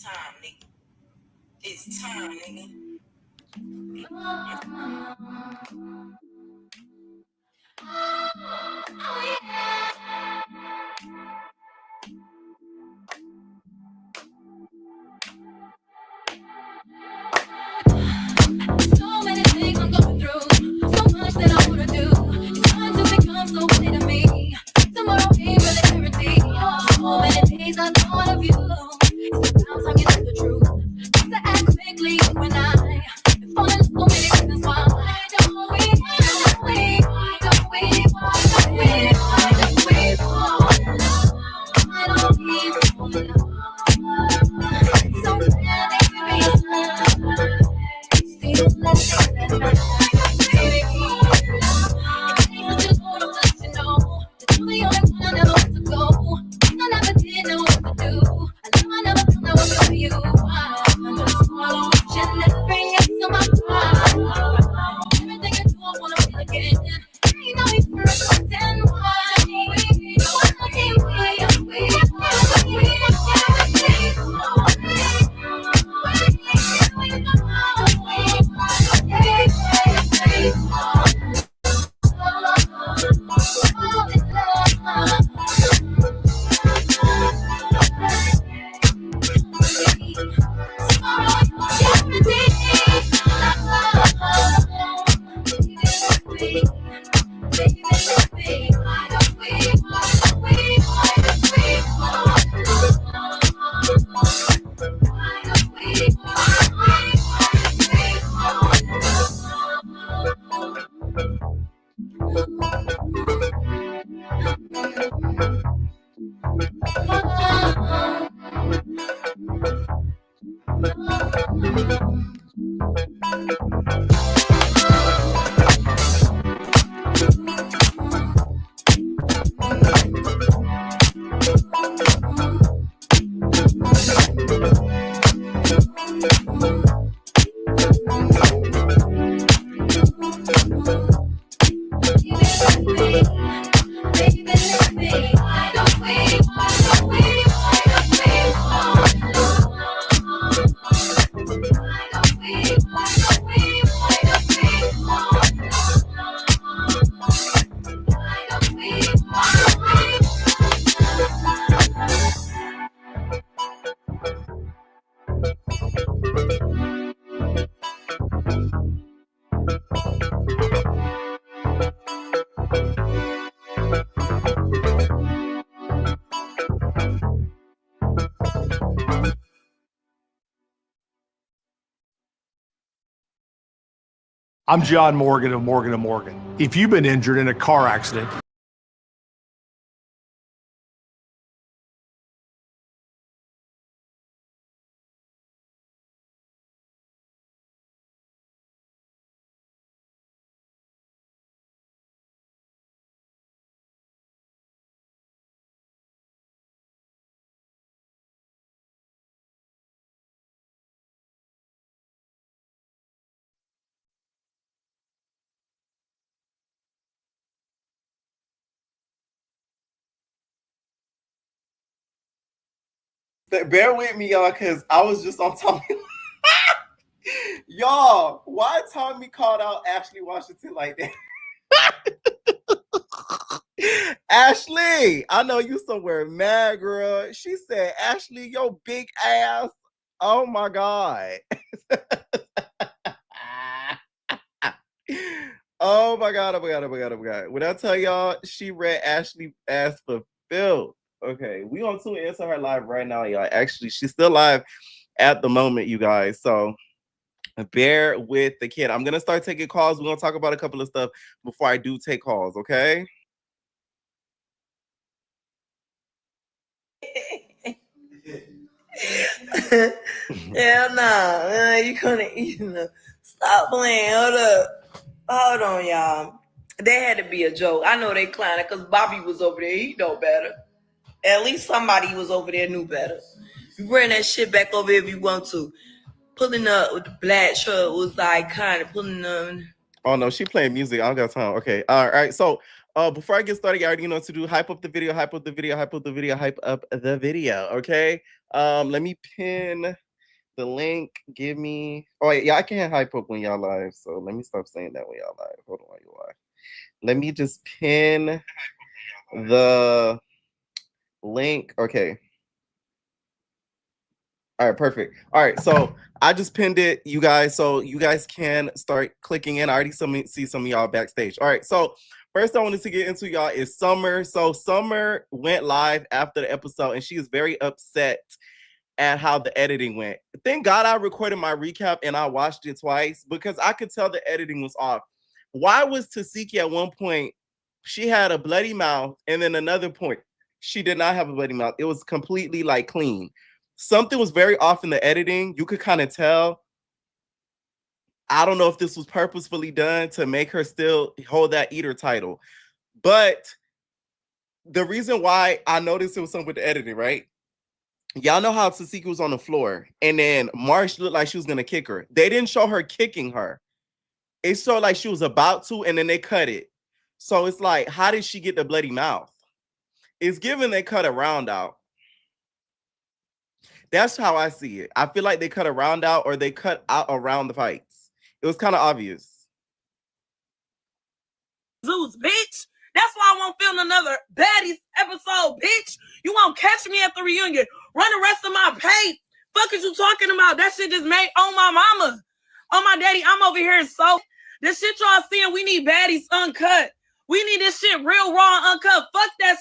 time, nigga. It's time, nigga. So many things I'm going through, so much that I wanna do. It's trying to become so clear to me. Tomorrow ain't really guaranteed. So many days I thought of you. Sometimes I get to the truth. Got to act quickly when I fall in so many reasons why. Why don't we? Why don't we? Why don't we? Why don't we? Why don't we fall in love? Why don't we fall in love? So many reasons. Still listen at night. Baby, fall in love. I just wanna let you know that you're the only one I never want to go. I never did know what to do. I never thought I was for you. I just wanna watch you never bring it to my heart. Everything you do, I wanna feel again. Ain't no need for us to pretend why we I'm John Morgan of Morgan & Morgan. If you've been injured in a car accident, bear with me, y'all, because I was just on Tommy. Y'all, why Tommy called out Ashley Washington like that? Ashley, I know you somewhere mad, girl. She said, Ashley, your big ass. Oh my God. Oh my God, oh my God, oh my God, oh my God. When I tell y'all, she read Ashley ass for filth. Okay, we on tune into her live right now, y'all. Actually, she's still live at the moment, you guys. So bear with the kid. I'm gonna start taking calls. We're gonna talk about a couple of stuff before I do take calls, okay? Hell no, you couldn't stop playing. Hold on, y'all. That had to be a joke. I know they clowning because Bobby was over there. He know better. At least somebody was over there knew better. You bring that shit back over if you want to. Pulling up with the black shirt was like kind of pulling on. Oh no, she playing music. I don't got time. Okay. All right. So Before I get started, you already know what to do. Hype up the video, hype up the video, hype up the video, hype up the video. Okay. Let me pin the link. Give me. Oh yeah, I can't hype up when y'all live. So let me stop saying that when y'all live. Hold on, while you live. Let me just pin the link. Okay. All right, perfect. All right, so I just pinned it, you guys, so you guys can start clicking in. I already see some of y'all backstage. All right, so first I wanted to get into y'all is Summer. So Summer went live after the episode, and she is very upset at how the editing went. Thank God I recorded my recap and I watched it twice because I could tell the editing was off. Why was Tasiki at one point, she had a bloody mouth, and then another point, she did not have a bloody mouth. It was completely like clean. Something was very off in the editing. You could kind of tell. I don't know if this was purposefully done to make her still hold that eater title. But the reason why I noticed it was something with the editing, right? Y'all know how Tasiki was on the floor and then Marsh looked like she was going to kick her. They didn't show her kicking her. It showed like she was about to, and then they cut it. So it's like, how did she get the bloody mouth? It's given they cut a round out. That's how I see it. I feel like they cut a round out or they cut out around the fights. It was kind of obvious. Zeus, bitch. That's why I won't film another Baddies episode, bitch. You won't catch me at the reunion. Run the rest of my page. Fuck is you talking about? That shit just made on my mama. On my daddy, I'm over here so. This shit y'all seeing, we need Baddies uncut. We need this shit real raw and uncut. Fuck that.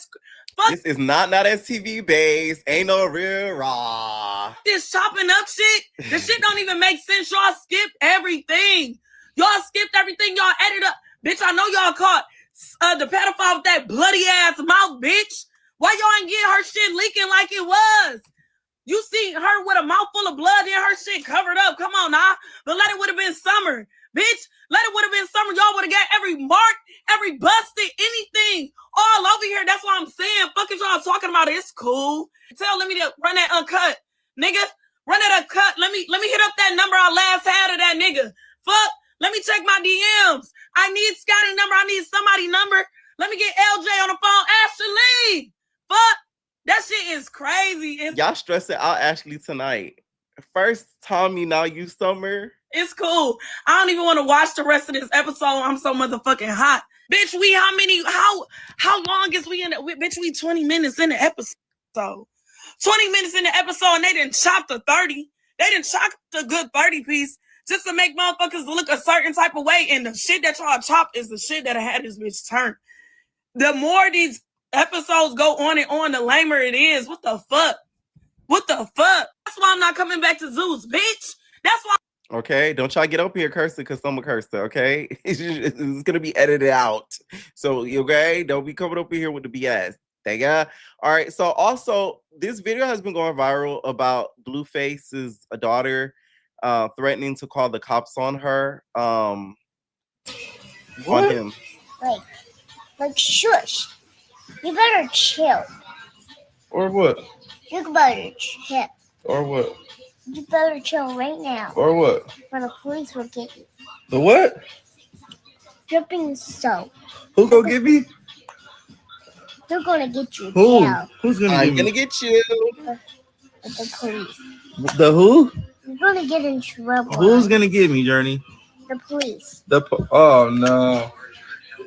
Fuck. This is not STV based. Ain't no real raw. This chopping up shit. The shit don't even make sense. Y'all skipped everything. Y'all skipped everything. Y'all edited up. Bitch, I know y'all caught the pedophile with that bloody ass mouth, bitch. Why y'all ain't get her shit leaking like it was? You see her with a mouthful of blood and her shit covered up. Come on, nah. But let it would have been Summer. Bitch, let it would have been Summer. Y'all would have got every mark, every busted, anything all over here. That's what I'm saying. Fuck is y'all talking about? It's cool. Let me to run that uncut. Nigga, run that uncut. Let me hit up that number I last had of that nigga. Fuck. Let me check my DMs. I need Scotty number. I need somebody number. Let me get LJ on the phone. Ashley. Fuck. That shit is crazy. Y'all stressing out Ashley tonight. First Tommy, now you Summer. It's cool. I don't even want to watch the rest of this episode. I'm so motherfucking hot. Bitch, how long is we in it? Bitch, we 20 minutes in the episode. 20 minutes in the episode and they didn't chop the 30. They didn't chop the good 30 piece just to make motherfuckers look a certain type of way. And the shit that y'all chopped is the shit that had this bitch turn. The more these episodes go on and on, the lamer it is. What the fuck? What the fuck? That's why I'm not coming back to Zeus, bitch. That's why. Okay, don't y'all get up here cursing because someone cursed her, okay? It's going to be edited out. So, okay, don't be coming up here with the BS. Thank you. All right, so also, this video has been going viral about Blueface's daughter threatening to call the cops on her. On him. Like, shush. You better chill. Or what? You better chill. Or what? You better chill right now. Or what? Or the police will get you. The what? Dripping soap. Who gonna get me? They're gonna get you. Who? Down. Who's gonna get me? I'm gonna get you. With the police. The who? You're gonna get in trouble. Who's gonna get me, Journey? The police. Oh no.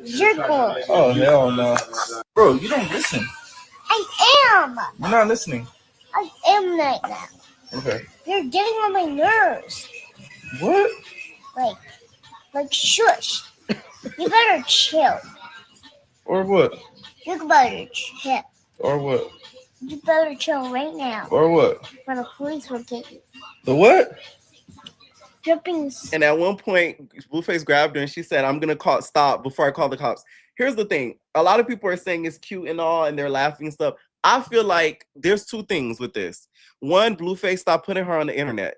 You're going. Oh hell no. Bro, you don't listen. I am. You're not listening. I am right now. Okay. You're getting on my nerves. What? Like shush. You better chill. Or what? You better chill. Or what? You better chill right now. Or what? Or the police will get you. The what? Dripping. And at one point, Blueface grabbed her and she said, I'm going to stop before I call the cops. Here's the thing. A lot of people are saying it's cute and all, and they're laughing and stuff. I feel like there's two things with this. One, Blueface, stop putting her on the internet.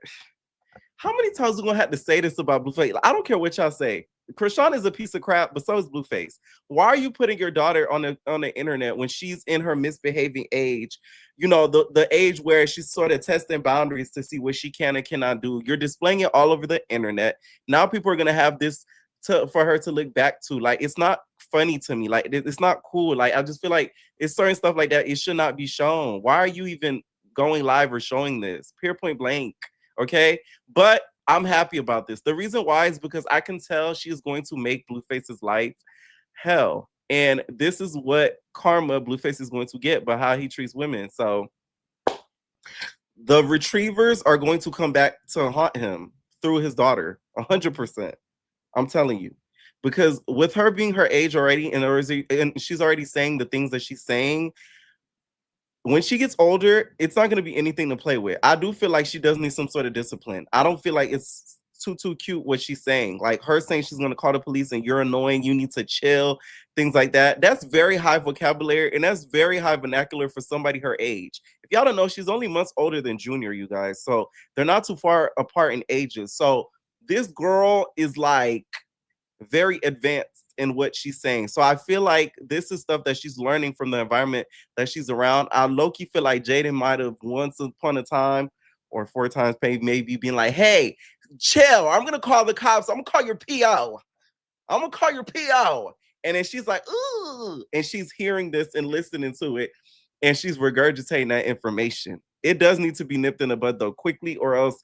How many times are we going to have to say this about Blueface? I don't care what y'all say. Krishan is a piece of crap, but so is Blueface. Why are you putting your daughter on the internet when she's in her misbehaving age? You know, the age where she's sort of testing boundaries to see what she can and cannot do. You're displaying it all over the internet. Now people are going to have this for her to look back to. Like, it's not funny to me. Like it's not cool. Like I just feel like it's certain stuff like that. It should not be shown. Why are you even going live or showing this? Pure point blank. Okay. But I'm happy about this. The reason why is because I can tell she is going to make Blueface's life hell. And this is what karma Blueface is going to get by how he treats women. So the retrievers are going to come back to haunt him through his daughter, 100%. I'm telling you. Because with her being her age already, and she's already saying the things that she's saying, when she gets older, it's not going to be anything to play with. I do feel like she does need some sort of discipline. I don't feel like it's too cute what she's saying. Like her saying she's going to call the police and you're annoying, you need to chill, things like that. That's very high vocabulary and that's very high vernacular for somebody her age. If y'all don't know, she's only months older than Junior, you guys. So they're not too far apart in ages. So this girl is like very advanced in what she's saying. So I feel like this is stuff that she's learning from the environment that she's around. I low-key feel like Jaden might have once upon a time or 4 times maybe being like, hey, chill. I'm going to call the cops. I'm going to call your PO. I'm going to call your PO. And then she's like, ooh. And she's hearing this and listening to it. And she's regurgitating that information. It does need to be nipped in the bud, though, quickly, or else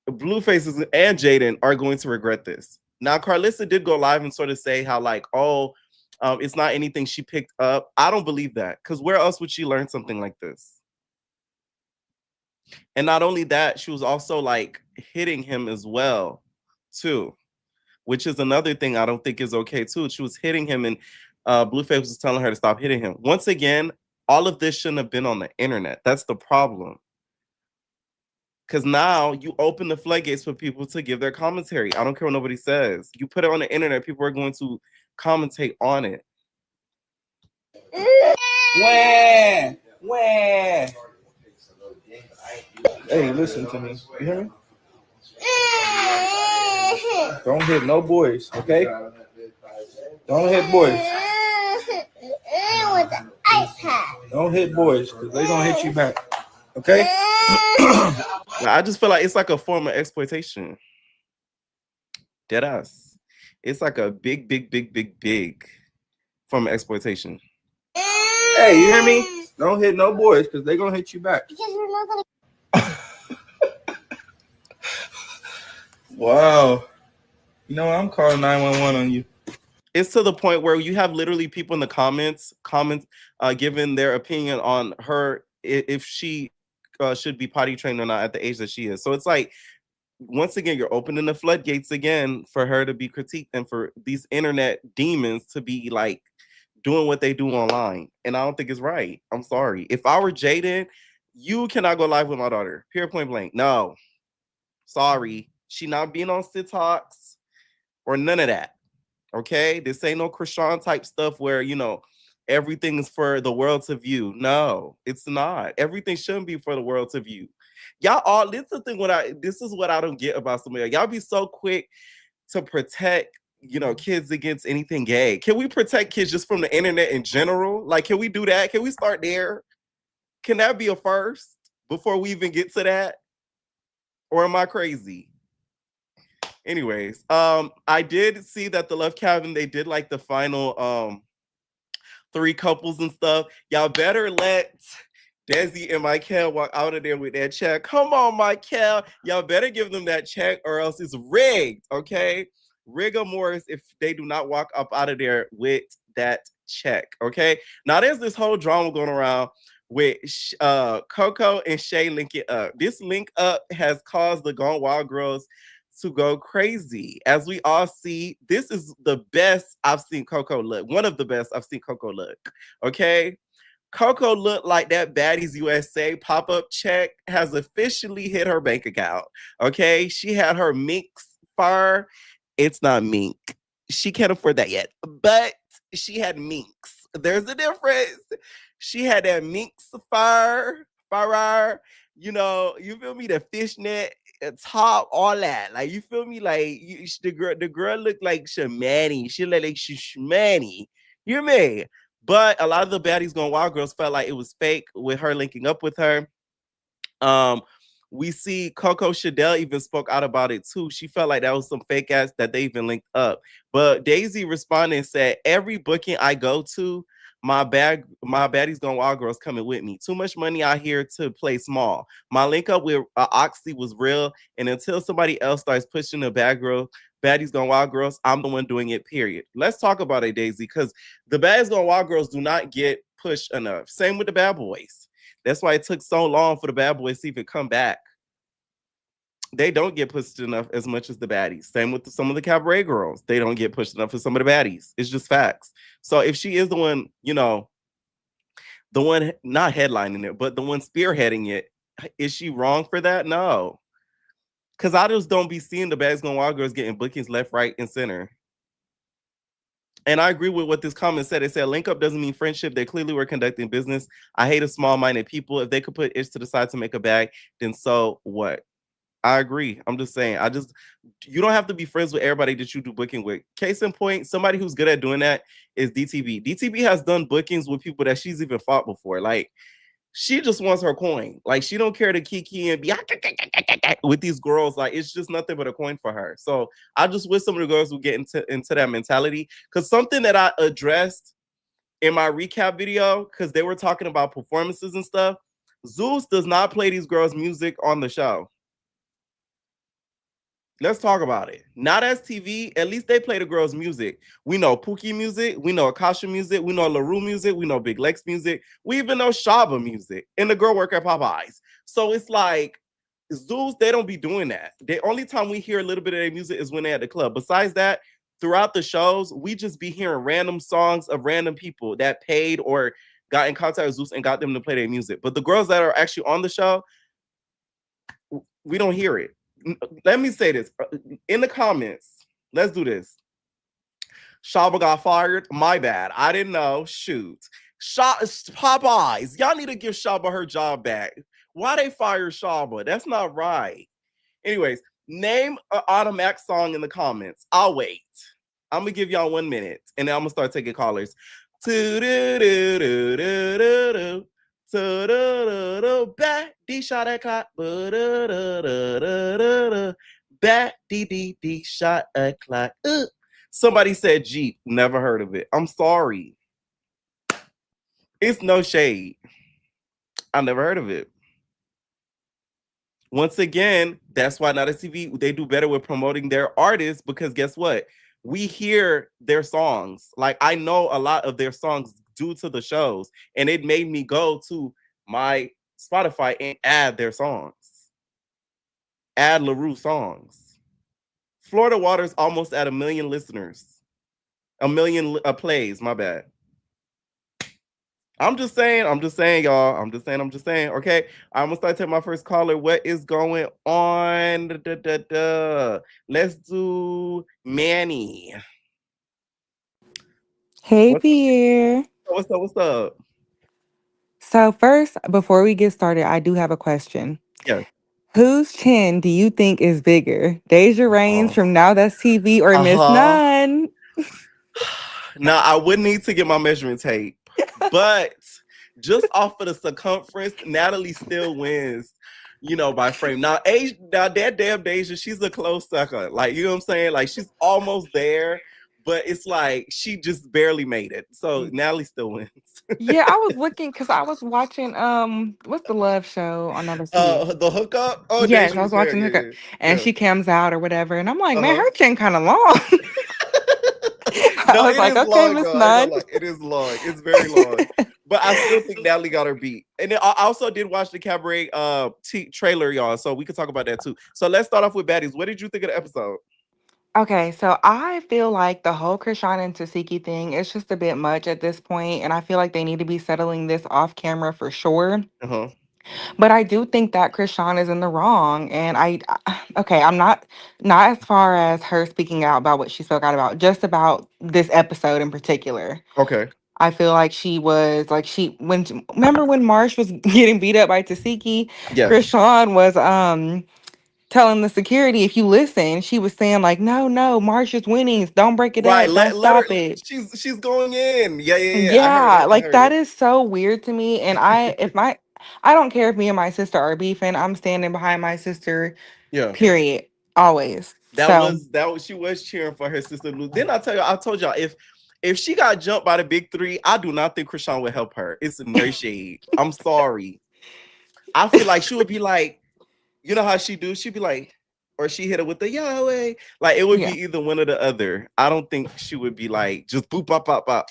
Bluefaces and Jaden are going to regret this. Now, Carlissa did go live and sort of say how, like, it's not anything she picked up. I don't believe that, because where else would she learn something like this? And not only that, she was also, like, hitting him as well, too, which is another thing I don't think is okay, too. She was hitting him, and Blueface was telling her to stop hitting him. Once again, all of this shouldn't have been on the internet. That's the problem. Because now you open the floodgates for people to give their commentary. I don't care what nobody says. You put it on the internet, people are going to commentate on it. When? Hey, listen to me. You hear me? Don't hit no boys, okay? Don't hit boys. With the iPad. Don't hit boys, because they're going to hit you back, okay? I just feel like it's like a form of exploitation. Deadass. It's like a big form of exploitation. Hey, you hear me? Don't hit no boys because they're going to hit you back. Because we're not going to. Wow. You know, I'm calling 911 on you. It's to the point where you have literally people in the comments giving their opinion on her if she should be potty trained or not at the age that she is. So it's like, once again, you're opening the floodgates again for her to be critiqued and for these internet demons to be like doing what they do online. And I don't think it's right. I'm sorry. If I were Jaden, you cannot go live with my daughter. Period, point blank. No. Sorry. She not being on Sit Talks or none of that. Okay? This ain't no Krishan type stuff where, you know, everything is for the world to view. No, it's not. Everything shouldn't be for the world to view. Y'all all, this is the thing this is what I don't get about some of y'all. Y'all be so quick to protect, you know, kids against anything gay. Can we protect kids just from the internet in general? Like, can we do that? Can we start there? Can that be a first before we even get to that? Or am I crazy? Anyways, I did see that the Love Cabin, they did like the final 3 couples and stuff. Y'all better let Desi and Michael walk out of there with that check. Come on, Michael. Y'all better give them that check or else it's rigged, okay? Rigor mortis if they do not walk up out of there with that check, okay? Now, there's this whole drama going around with Coco and Shay linking up. This link up has caused the Gone Wild girls to go crazy. As we all see, this is the best I've seen Coco look. One of the best I've seen Coco look, okay? Coco looked like that Baddies USA pop-up check has officially hit her bank account, okay? She had her minx fur. It's not mink. She can't afford that yet, but she had minx. There's a difference. She had that minx fur, you know, you feel me? The fishnet top, all that. Like, you feel me? Like, the girl looked like Shamani. She looked like Shmani. You hear me? But a lot of the Baddies Gone Wild girls felt like it was fake with her linking up with her. We see Coco Chanel even spoke out about it too. She felt like that was some fake ass that they even linked up. But Daisy responded and said, "Every booking I go to, my baddies gone wild girls coming with me. Too much money out here to play small. My link up with Oxy was real, and until somebody else starts pushing the baddies gone wild girls, I'm the one doing it. Period." Let's talk about it, Daisy, because the baddies gone wild girls do not get pushed enough. Same with the bad boys. That's why it took so long for the bad boys to even come back. They don't get pushed enough as much as the baddies. Same with some of the cabaret girls. They don't get pushed enough for some of the baddies. It's just facts. So if she is the one, the one not headlining it, but the one spearheading it, is she wrong for that? No. Because I just don't be seeing the baddies going wild girls getting bookings left, right, and center. And I agree with what this comment said. It said, link up doesn't mean friendship. They clearly were conducting business. I hate a small-minded people. If they could put itch to the side to make a bag, then so what? I agree. I'm just saying. You don't have to be friends with everybody that you do booking with. Case in point, somebody who's good at doing that is DTB. DTB has done bookings with people that she's even fought before. Like, she just wants her coin. Like, she don't care to kiki and be with these girls. Like, it's just nothing but a coin for her. So I just wish some of the girls would get into that mentality. Because something that I addressed in my recap video, because they were talking about performances and stuff, Zeus does not play these girls' music on the show. Let's talk about it. Not as TV. At least they play the girls' music. We know Pookie music. We know Akasha music. We know LaRue music. We know Big Lex music. We even know Shaba music. And the girl work at Popeyes. So it's like, Zeus, they don't be doing that. The only time we hear a little bit of their music is when they're at the club. Besides that, throughout the shows, we just be hearing random songs of random people that paid or got in contact with Zeus and got them to play their music. But the girls that are actually on the show, we don't hear it. Let me say this in the comments. Let's do this. Shaba got fired. My bad. I didn't know. Shoot. Popeyes. Y'all need to give Shaba her job back. Why they fire Shaba? That's not right. Anyways, name an Automatic song in the comments. I'll wait. I'm gonna give y'all 1 minute, and then I'm gonna start taking callers. Baddie shot at clock. Baddie shot at clock. Somebody said Jeep. Never heard of it. I'm sorry. It's no shade. I never heard of it. Once again, that's why Not a TV, they do better with promoting their artists, because guess what? We hear their songs. Like, I know a lot of their songs due to the shows, and it made me go to my Spotify and add their songs. Add LaRue songs. Florida Water's almost at 1 million listeners. 1 million plays, my bad. I'm just saying, y'all. I'm just saying. Okay, I'm gonna start taking my first caller. What is going on? Let's do Manny. Hey, What's Pierre. What's up? So, first, before we get started, I do have a question. Yeah. Whose chin do you think is bigger? Deja Raines Oh. from Now That's TV or Miss Uh-huh. Nunn? Now, I would need to get my measuring tape, but just off of the circumference, Natalie still wins, by frame. Now, that damn Deja, she's a close sucker. Like, you know what I'm saying? Like, she's almost there, but it's like she just barely made it. So Natalie still wins. Yeah, I was looking because I was watching what's the love show on Now That's TV? The hookup. Oh, Yes, Deja I was was there. watching Yeah, her, yeah, and yeah. she comes out or whatever, and I'm like, man, Uh-huh. her chin kind of long. I No, was it like, is okay, long, Miss though. I ain't Nunn. gonna lie. It is long. It's very long. But I still think Natalie got her beat. And then I also did watch the Cabaret trailer, y'all. So we could talk about that too. So let's start off with Baddies. What did you think of the episode? Okay, so I feel like the whole Krishan and Tasiki thing is just a bit much at this point, and I feel like they need to be settling this off camera for sure. Uh-huh. But I do think that Krishan is in the wrong, and okay, I'm not as far as her speaking out about what she spoke out about, just about this episode in particular. Okay. I feel like she was like remember when Marsh was getting beat up by Tasiki, Yes. Krishan was telling the security, if you listen, she was saying like, no, Marsh is winning. Don't break it Right. up. Don't Let her. stop it. She's going in. Yeah. I heard Yeah, it. I like heard that it. is so weird to me. And I don't care if me and my sister are beefing. I'm standing behind my sister. Yeah. Period. Always. That So was that was she was cheering for her sister to lose. Then I tell you, I told y'all if she got jumped by the big three, I do not think Krishan would help her. It's no shade. I'm sorry. I feel like she would be like, you know how she do? She'd be like, or she hit her with the Yahweh. Like it would be yeah. either one or the other. I don't think she would be like just boop pop pop pop.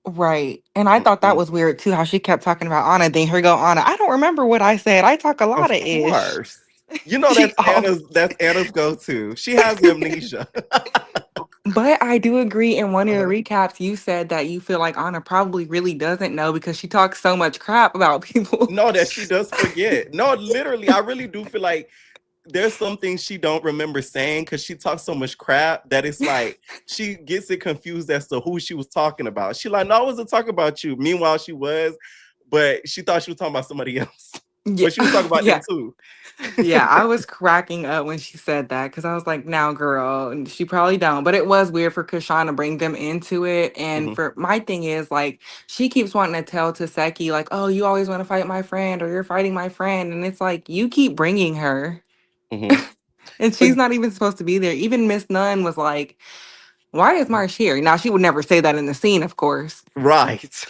Right. And I thought that Mm-mm. was weird too, how she kept talking about Anna. Then here go Anna. I don't remember what I said. I talk a lot Of of ish. course. You know She always That's Anna's go-to. She has amnesia. But I do agree in one of your Uh-huh. recaps, you said that you feel like Anna probably really doesn't know because she talks so much crap about people. No, that she does forget. No, literally, I really do feel like there's some things she don't remember saying because she talks so much crap that it's like she gets it confused as to who she was talking about. She like, no, I wasn't talking about you. Meanwhile, she was, but she thought she was talking about somebody else. Yeah. But she was talking about them Yeah. too. Yeah. I was cracking up when she said that because I was like, now, girl, and she probably don't. But it was weird for Krishan to bring them into it. And Mhm, for my thing is like, she keeps wanting to tell Taseki, like, oh, you always want to fight my friend or you're fighting my friend. And it's like, you keep bringing her. mhm. And But she's not even supposed to be there. Even Miss Nunn was like, why is Marsh here? Now, she would never say that in the scene, of course. right.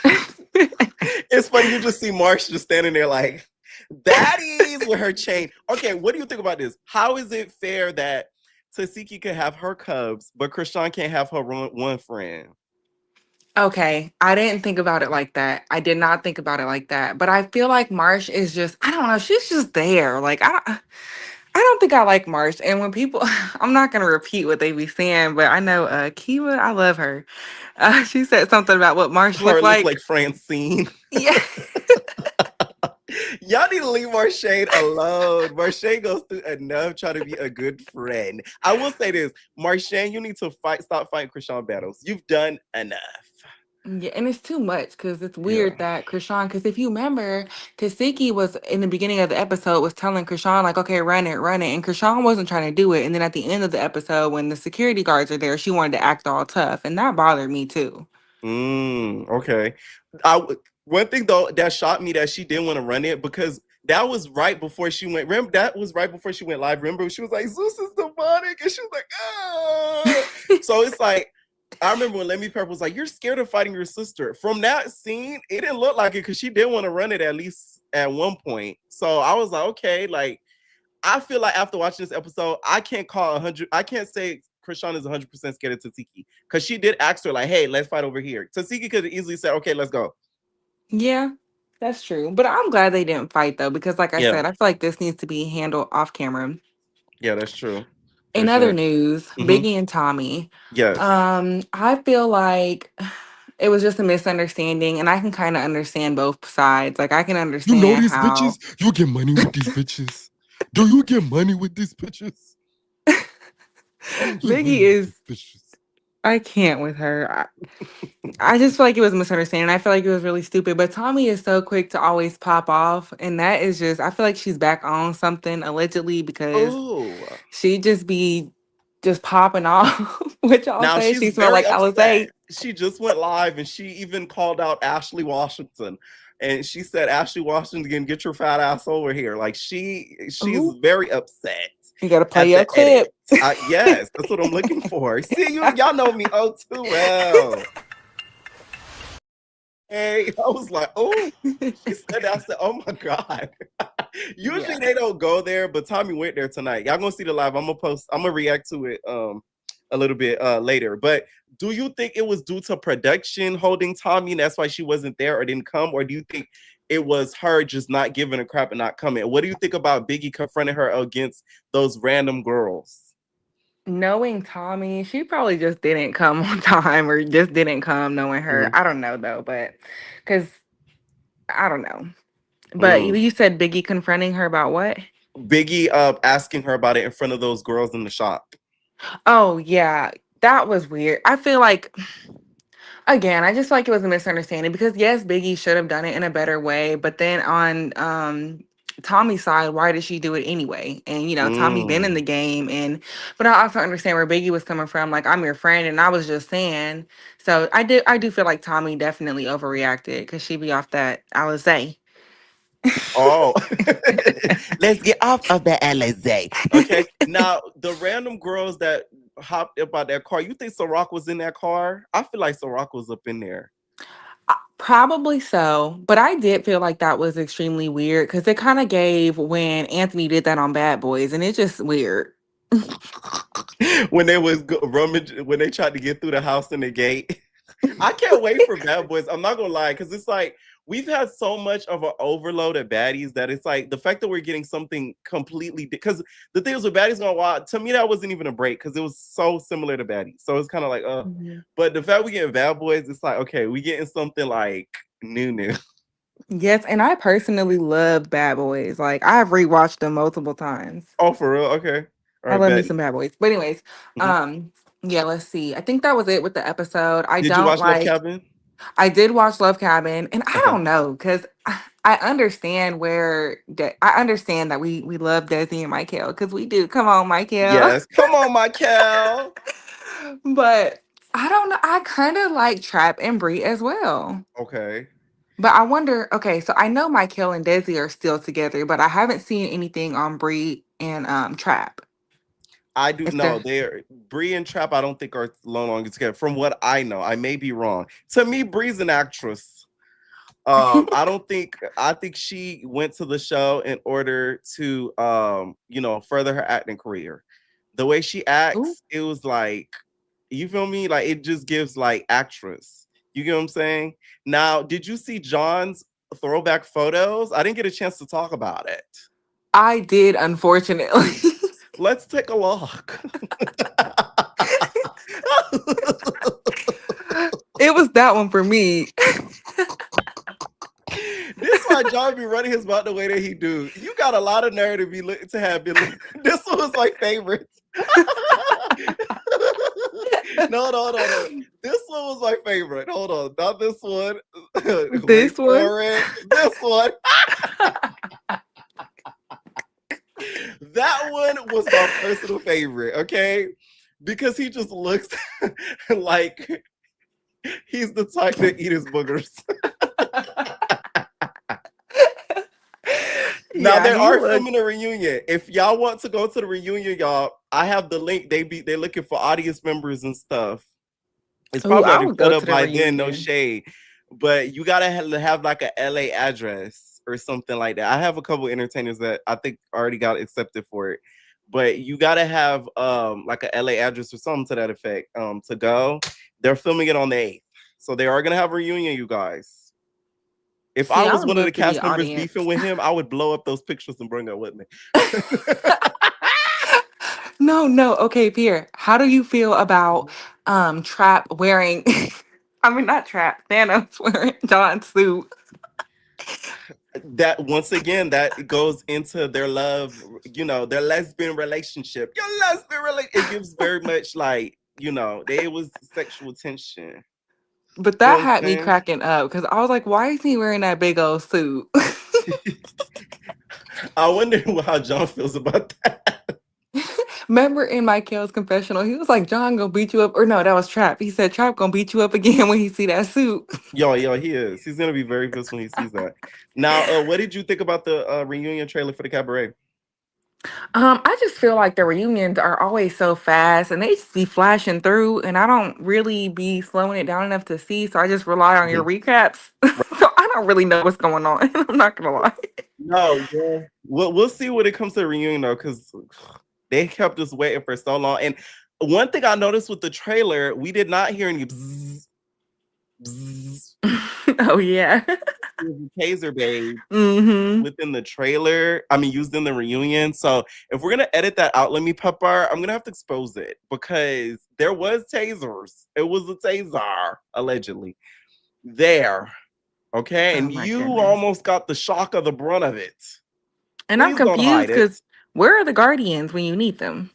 It's funny, you just see Marsh just standing there like, Baddies with her chain. Okay, what do you think about this? How is it fair that Tasiki can have her cubs, but Krishan can't have her one friend? Okay, I didn't think about it like that. I did not think about it like that. But I feel like Marsh is just, I don't know, she's just there. Like I don't think I like Marsh. And when people I'm not gonna repeat what they be saying, but I know Kiva, I love her. She said something about what Marsh Her looked look like. like Francine. Yeah. Y'all need to leave Marshade alone. Marshade goes through enough trying to be a good friend. I will say this, Marshade, you need to stop fighting Krishan battles. You've done enough. Yeah, and it's too much because it's weird Yeah. that Krishan, because if you remember, Tasiki was in the beginning of the episode was telling Krishan, like, okay, run it. And Krishan wasn't trying to do it. And then at the end of the episode, when the security guards are there, she wanted to act all tough. And that bothered me too. Okay. One thing though that shocked me that she didn't want to run it because that was right before she went. Remember, that was right before she went live. Remember, she was like, Zeus is demonic, and she was like, ah. So it's like, I remember when Lemmy Pepper was like, you're scared of fighting your sister. From that scene, it didn't look like it because she didn't want to run it at least at one point. So I was like, okay, like I feel like after watching this episode, I can't call 100. I can't say Krishan is 100% scared of Tasiki because she did ask her like, "Hey, let's fight over here." Tasiki could have easily said, "Okay, let's go." Yeah, that's true. But I'm glad they didn't fight though, because like I Yeah, said, I feel like this needs to be handled off camera. yeah, that's true for In other sure. news, Hmm. Biggie and Tommy. Yes. I feel like it was just a misunderstanding, and I can kind of understand both sides. Like I can You know understand these how bitches? You get money with these bitches. Do you get money with these bitches? You get Biggie money with is. these bitches. I can't with her. I just feel like it was a misunderstanding. I feel like it was really stupid. But Tommy is so quick to always pop off, and that is just. I feel like she's back on something allegedly because Oh, she just be just popping off. What y'all now say? she's She smelled very like upset. Alizé. She just went live and she even called out Ashley Washington. And she said, Ashley Washington, get your fat ass over here. Like she's Ooh, very upset you gotta play at your the edit. clip. Yes, that's what I'm looking for. See, y'all know me oh too well. Hey, I was like, oh, she said that. I said, oh my God. Usually Yeah. they don't go there, but Tommy went there tonight. Y'all gonna see the live. I'm gonna react to it a little bit later. But do you think it was due to production holding Tommy and that's why she wasn't there or didn't come? Or do you think it was her just not giving a crap and not coming? What do you think about Biggie confronting her against those random girls? Knowing Tommy, she probably just didn't come on time or just didn't come knowing her. Mhm. I don't know though, but because I don't know. But you Mm. you said Biggie confronting her about what? Biggie asking her about it in front of those girls in the shop. Oh yeah, that was weird. I feel like again, I just feel like it was a misunderstanding because yes, Biggie should have done it in a better way, but then on Tommy's side, why did she do it anyway? And Tommy been in Mm. the game and but I also understand where Biggie was coming from. Like I'm your friend and I was just saying. So I do feel like Tommy definitely overreacted because she be off that Alizé. Oh, let's get off of the Alizé. Okay. Now, the random girls that hopped up out that car, you think Ciroc was in that car? I feel like Ciroc was up in there. Probably so, but I did feel like that was extremely weird because it kind of gave when Anthony did that on Bad Boys, and it's just weird. When they was rummage, when they tried to get through the house in the gate. I can't wait for Bad Boys. I'm not gonna lie, because it's like we've had so much of an overload at Baddies that it's like the fact that we're getting something completely because the thing is with Baddies Gone Wild, to me that wasn't even a break because it was so similar to Baddies. So it's kind of like but the fact we getting Bad Boys, it's like okay, we getting something like new. Yes, and I personally love Bad Boys. Like I've rewatched them multiple times. Oh, for real? Okay. All I right, love me bet. some Bad Boys. But anyways, Mhm. yeah, let's see. I think that was it with the episode. Did you watch Love Cabin? I did watch Love Cabin, and I Okay. don't know because I understand I understand that we love Desi and Michael because we do. Come on, Michael. Yes. Come on, Michael. But I don't know. I kind of like Trap and Brie as well. Okay. But I wonder. Okay, so I know Michael and Desi are still together, but I haven't seen anything on Brie and Trap. I do If know they're they're Bree and Trap. I don't think are no longer together. From what I know, I may be wrong. To me, Bree's an actress. I don't think. I think she went to the show in order to, further her acting career. The way she Ooh, acts, it was like, you feel me? Like it just gives like actress. You get what I'm saying? Now, did you see John's throwback photos? I didn't get a chance to talk about it. I did, unfortunately. Let's take a look. It was that one for me. This why John be running his mouth the way that he do. You got a lot of nerve to be to have been. This one was my favorite. No. This one was my favorite. Hold on, not this one. Wait This one. for it. This one. That one was my personal favorite. Okay, because he just looks like he's the type that eat his boogers. Now Yeah, they he are looked. filming a reunion. If y'all want to go to the reunion, y'all, I have the link. They're looking for audience members and stuff. It's Oh, probably I already would filled go to up the by then, no reunion. shade. But you gotta have like a LA address or something like that. I have a couple entertainers that I think already got accepted for it. But you gotta have like a LA address or something to that effect to go. They're filming it on the 8th. So they are gonna have a reunion, you guys. If See, I I was would one of the love to be cast an members beefing audience. with him, I would blow up those pictures and bring them with me. No. Okay, Pierre, how do you feel about Trap wearing I mean not Trap, Thanos wearing John's suit? That once again, that goes into their love, their lesbian relationship. Your lesbian relationship. It gives very much like, there was sexual tension. But You know that what I'm had me saying? cracking up because I was like, why is he wearing that big old suit? I wonder how John feels about that. Remember in Michael's confessional, he was like, John gonna beat you up. Or no, that was Trap. He said Trap gonna beat you up again when he see that suit. Yo, he is. He's gonna be very pissed when he sees that. Now, what did you think about the reunion trailer for the Cabaret? I just feel like the reunions are always so fast and they just be flashing through and I don't really be slowing it down enough to see. So I just rely on your Mhm. recaps. So I don't really know what's going on. I'm not gonna lie. No, yeah. We'll see when it comes to the reunion though, because they kept us waiting for so long. And one thing I noticed with the trailer, we did not hear any bzzz, bzzz, Oh yeah. taser babe Mm-hmm. within the trailer. I mean, used in the reunion. So if we're gonna edit that out, let me pepper. I'm gonna have to expose it because there was tasers. It was a taser allegedly there. Okay, Oh and my you goodness. almost got the shock of the brunt of it. And I'm Please don't confused hide it. because where are the Guardians when you need them?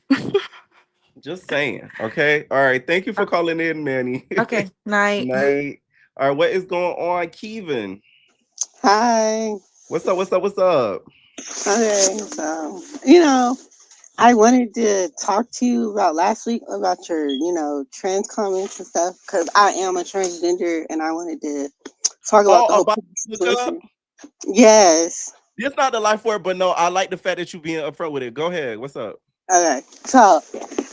Just saying. Okay. All right. Thank you for calling in, Manny. Okay, night. Night. All right. What is going on, Kevin? Hi. What's up? What's up? What's up? Okay, so I wanted to talk to you about last week about your, trans comments and stuff because I am a transgender and I wanted to talk about Oh, the whole about hookup? situation. Yes. It's not the life for it, but no, I like the fact that you being upfront with it. Go ahead. What's up? Okay, so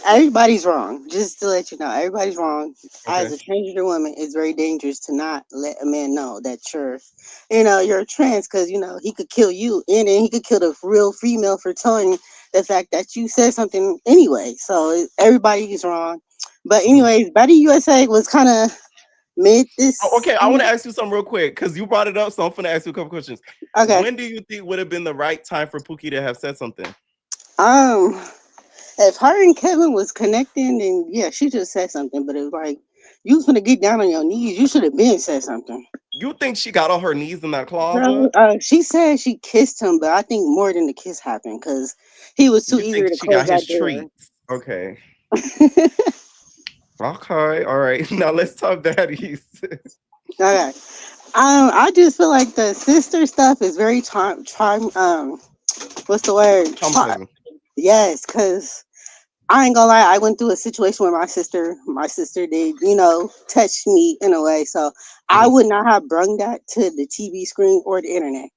everybody's wrong. Just to let you know, everybody's wrong. As Okay. a transgender woman, it's very dangerous to not let a man know that you're trans, because he could kill you, and then he could kill the real female for telling the fact that you said something anyway. So everybody is wrong. But Mhm. anyways, Betty USA was kind of mid Oh, this. okay, I want to ask you something real quick because you brought it up, so I'm gonna ask you a couple questions. Okay. When do you think would have been the right time for Pookie to have said something? Um, if her and Kevin was connecting, then yeah, she just said something. But it was like you was gonna get down on your knees. You should have been said something. You think she got on her knees in that Girl, closet? she said she kissed him, but I think more than the kiss happened because he was too You eager think to she close got that his door. treats? Okay. Okay. All right. Now let's talk baddies. Okay. I just feel like the sister stuff is very what's the word? Traumatizing. Yes, because I ain't gonna lie, I went through a situation where my sister did, touch me in a way. So I Mhm. would not have brung that to the TV screen or the internet.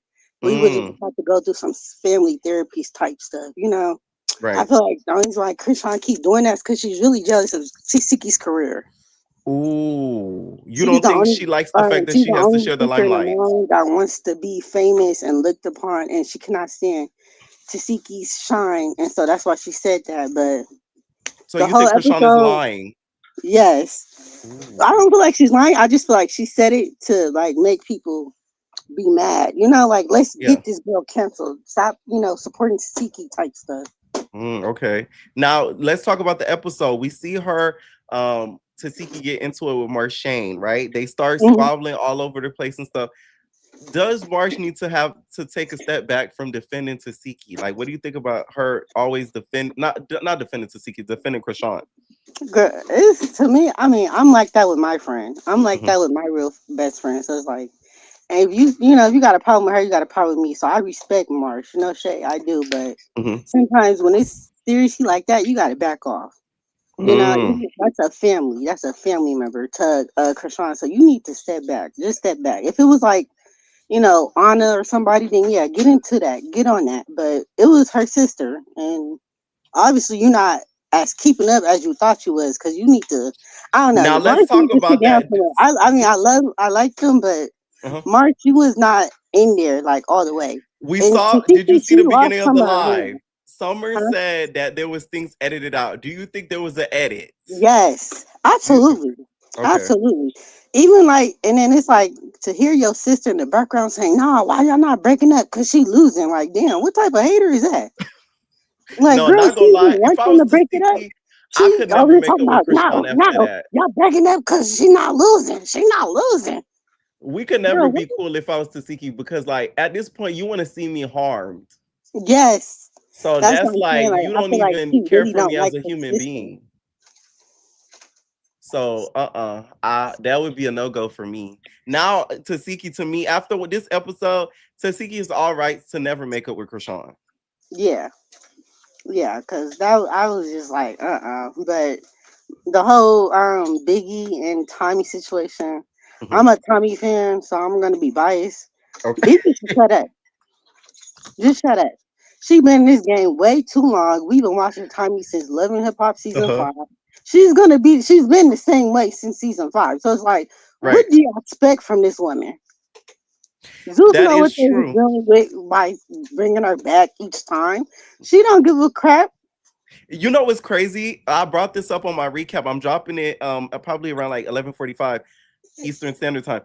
We would just Mm, have to go through some family therapy type stuff. I right. feel like the reason why Krishan keep doing that is because she's really jealous of Siki's career. Ooh. You She's don't the think only she likes the fact that she's she the has to only share the sister in the limelight? world that wants to be famous and looked upon, and she cannot stand Siki's shine, and so that's why she said that. But So the you whole think Krishan is episode, lying? yes, Ooh. I don't feel like she's lying. I just feel like she said it to like make people be mad. Like let's Yeah. get this girl canceled. Stop, supporting Siki type stuff. Okay. Now let's talk about the episode. We see her Tasiki get into it with Marshane, right? They start Mhm. squabbling all over the place and stuff. Does Marsh need to have to take a step back from defending Tasiki? Like, what do you think about her always not defending Tasiki, defending Krishan? Girl, it's to me. I mean, I'm like that with my friend. I'm like Hmm. that with my real best friend. So it's like, and if you got a problem with her, you got a problem with me. So I respect Marsh. No shade, I do. But Hmm. sometimes when it's seriously like that, you got to back off. Mm. That's a family. That's a family member to Krishan. So you need to step back. Just step back. If it was like, Anna or somebody, then yeah, get into that. Get on that. But it was her sister. And obviously you're not as keeping up as you thought you was, because you need to, I don't Now know, let's March talk need to sit about down that. somewhere. I mean, I like them, but Uh-huh. March, you was not in there like all the way. We And saw. Did you Kiki, see she the lost beginning of some the of her live? hair. Summer Huh? said that there was things edited out. Do you think there was an edit? Yes, Do absolutely. okay. Absolutely. Even like, and then it's like to hear your sister in the background saying, "Nah, why y'all not breaking up? Cause she losing." Like, damn, what type of hater is that? Like, No, girl, not she gonna lie. didn't If want I them was to to break it up. Siki, I She could over never here make talking up with about, Krishan no, after no, that. y'all breaking up because she not losing. She not losing. We could never Girl, be what? cool if I was to Siki because, like, at this point, you want to see me harmed. Yes. So That's what that's I'm saying. like Like, you I don't feel like even she care really for don't me as like a her human sister. being. So that would be a no-go for me. Now Tasiki to me after this episode, Tasiki is all right to never make up with Krishan. Yeah. Yeah, because that I was just like, But the whole Biggie and Tommy situation, Mhm. I'm a Tommy fan, so I'm gonna be biased. Okay. Biggie should shut up. Just shut up. She been in this game way too long. We've been watching Tommy since Love and Hip Hop season Uh-huh. 5. She's been the same way since season 5. So it's like, what Right. do you expect from this woman? Zeus That know what is they was true. doing with by bringing her back each time. She don't give a crap. You know what's crazy? I brought this up on my recap. I'm dropping it probably around like 11:45 Eastern Standard Time.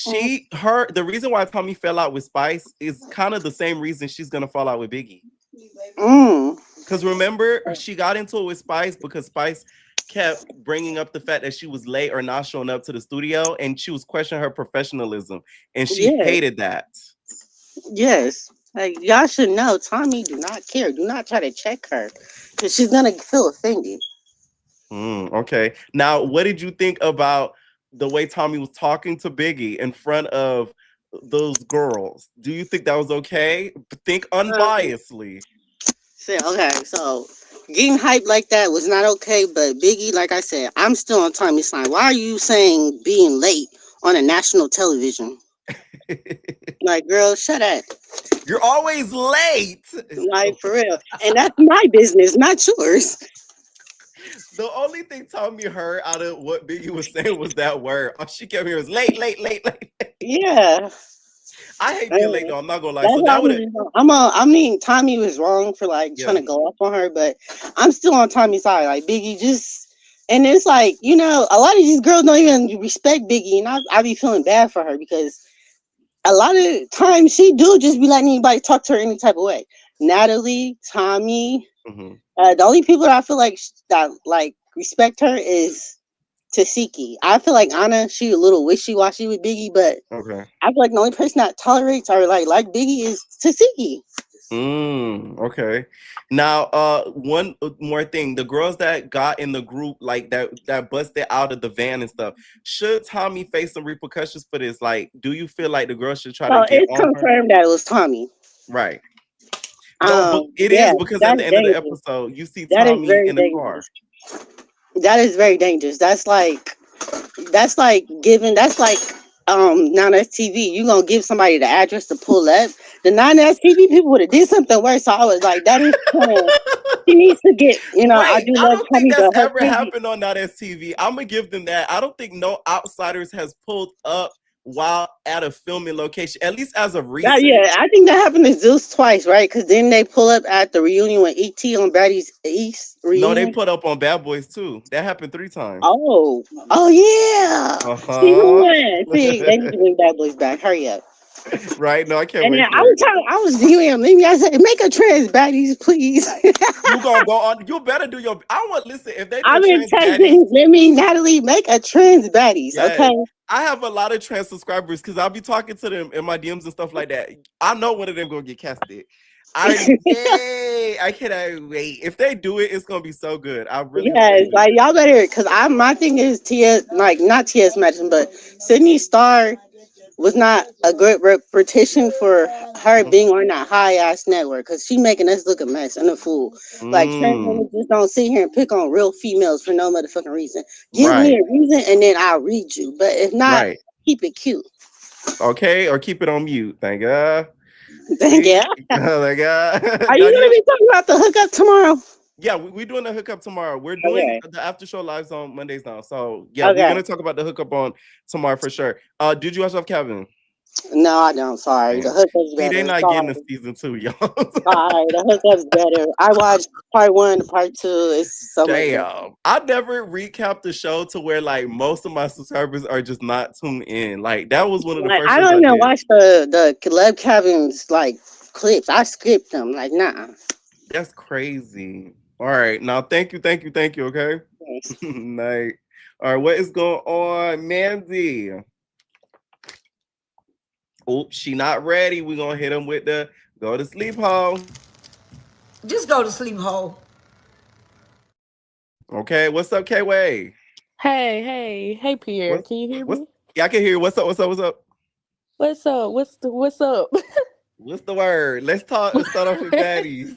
Mm, The reason why Tommy fell out with Spice is kind of the same reason she's gonna fall out with Biggie. mm, Because remember, she got into it with Spice because Spice kept bringing up the fact that she was late or not showing up to the studio, and she was questioning her professionalism, and she yeah, hated that. yes. Like y'all should know, Tommy do not care. Do not try to check her, because she's gonna feel offended. Okay. Now, what did you think about the way Tommy was talking to Biggie in front of those girls? Do you think that was okay? Think unbiasedly. So getting hyped like that was not okay. But Biggie, like I said, I'm still on Tommy's side. Why are you saying being late on a national television? Like, girl, shut up. You're always late. Like for real. And that's my business, not yours. The only thing Tommy heard out of what Biggie was saying was that word. All she kept hearing was late, late, late, late. Yeah. I hate being late Anyway, though. I'm not gonna lie. that's So why that would have, I mean, Tommy was wrong for like trying yeah. to go off on her, but I'm still on Tommy's side. Like Biggie just, and it's like, a lot of these girls don't even respect Biggie, and I be feeling bad for her because a lot of times she do just be letting anybody talk to her any type of way. Natalie, Tommy, Hmm. the only people that I feel like that like respect her is Tasiki. I feel like Anna, she a little wishy washy with Biggie, but Okay. I feel like the only person that tolerates or like Biggie is Tasiki. Okay. Now, one more thing. The girls that got in the group, like that busted out of the van and stuff, should Tommy face some repercussions for this? Like, do you feel like the girls should try to So get it's on her? confirmed that it was Tommy. Right. No, but it Yeah, is because at that's the end of the dangerous. episode, you see That is Tommy very in the dangerous. car. That is very dangerous. That's like giving. That's like now that's TV. You gonna give somebody the address to pull up? The non TV people would have did something worse. So I was like, that is kind of. She needs to get. I Wait, do I love don't think Tommy, that's but her ever TV. happened on Not As TV. I'm gonna give them that. I don't think no outsiders has pulled up while at a filming location, at least as of recent. Yeah, I think that happened to Zeus twice, right? Because then they pull up at the reunion with ET on Baddies East No, they reunion. put up on Bad Boys too. That happened 3 times. Oh yeah. See who Uh-huh. won? See, they need to bring Bad Boys back. Hurry up. Right? No, I can't And then wait for it. I was viewing him. Maybe I said, make a trans baddies, please. You gonna go on? You better do your. I want listen. If they do a I've been trans baddies, texting. Let me, Natalie, make a trans baddies. yes. Okay. I have a lot of trans subscribers because I'll be talking to them in my DMs and stuff like that. I know one of them gonna get casted. I already, yay! I cannot wait. If they do it, it's gonna be so good. I really hope they Yes, do. like y'all better, cause my thing is TS, like not TS Madison, but Sydney Star was not a good repetition for her Mhm. being on that high ass network because she making us look a mess and a fool. Like trans Mm, women just don't sit here and pick on real females for no motherfucking reason. Give me right, a reason and then I'll read you. But if not, right. keep it cute. Okay, or keep it on mute. Thank God. Thank See, you. oh my God. Are Now you gonna you, be talking about the hookup tomorrow? yeah, we're doing the hookup tomorrow. We're doing Okay. the after show lives on Mondays now. So yeah, we're Okay. gonna talk about the hookup on tomorrow for sure. Did you watch off Kevin? No, I don't. Sorry. The Damn. hookup's See, they better. not getting Sorry. a season 2, y'all. Sorry. The hookup's better. I watched part one, part two. It's so much better. Damn. I never recapped the show to where like most of my subscribers are just not tuned in. Like that was one of the Like first I shows don't I even did. watch the Love Cabins like clips. I skipped them. Like nah. That's crazy. All right. Now thank you, thank you, thank you. Okay. Night. All right, what is going on, Mandy? Oops, she not ready. We're gonna hit him with the go to sleep hole. Just go to sleep, ho. Okay, what's up, K-Way? Hey, Pierre. What's Can you hear what's me? yeah, I can hear you. What's up? What's up? What's up? What's up? What's up? What's the word? Let's talk. Let's start off with baddies.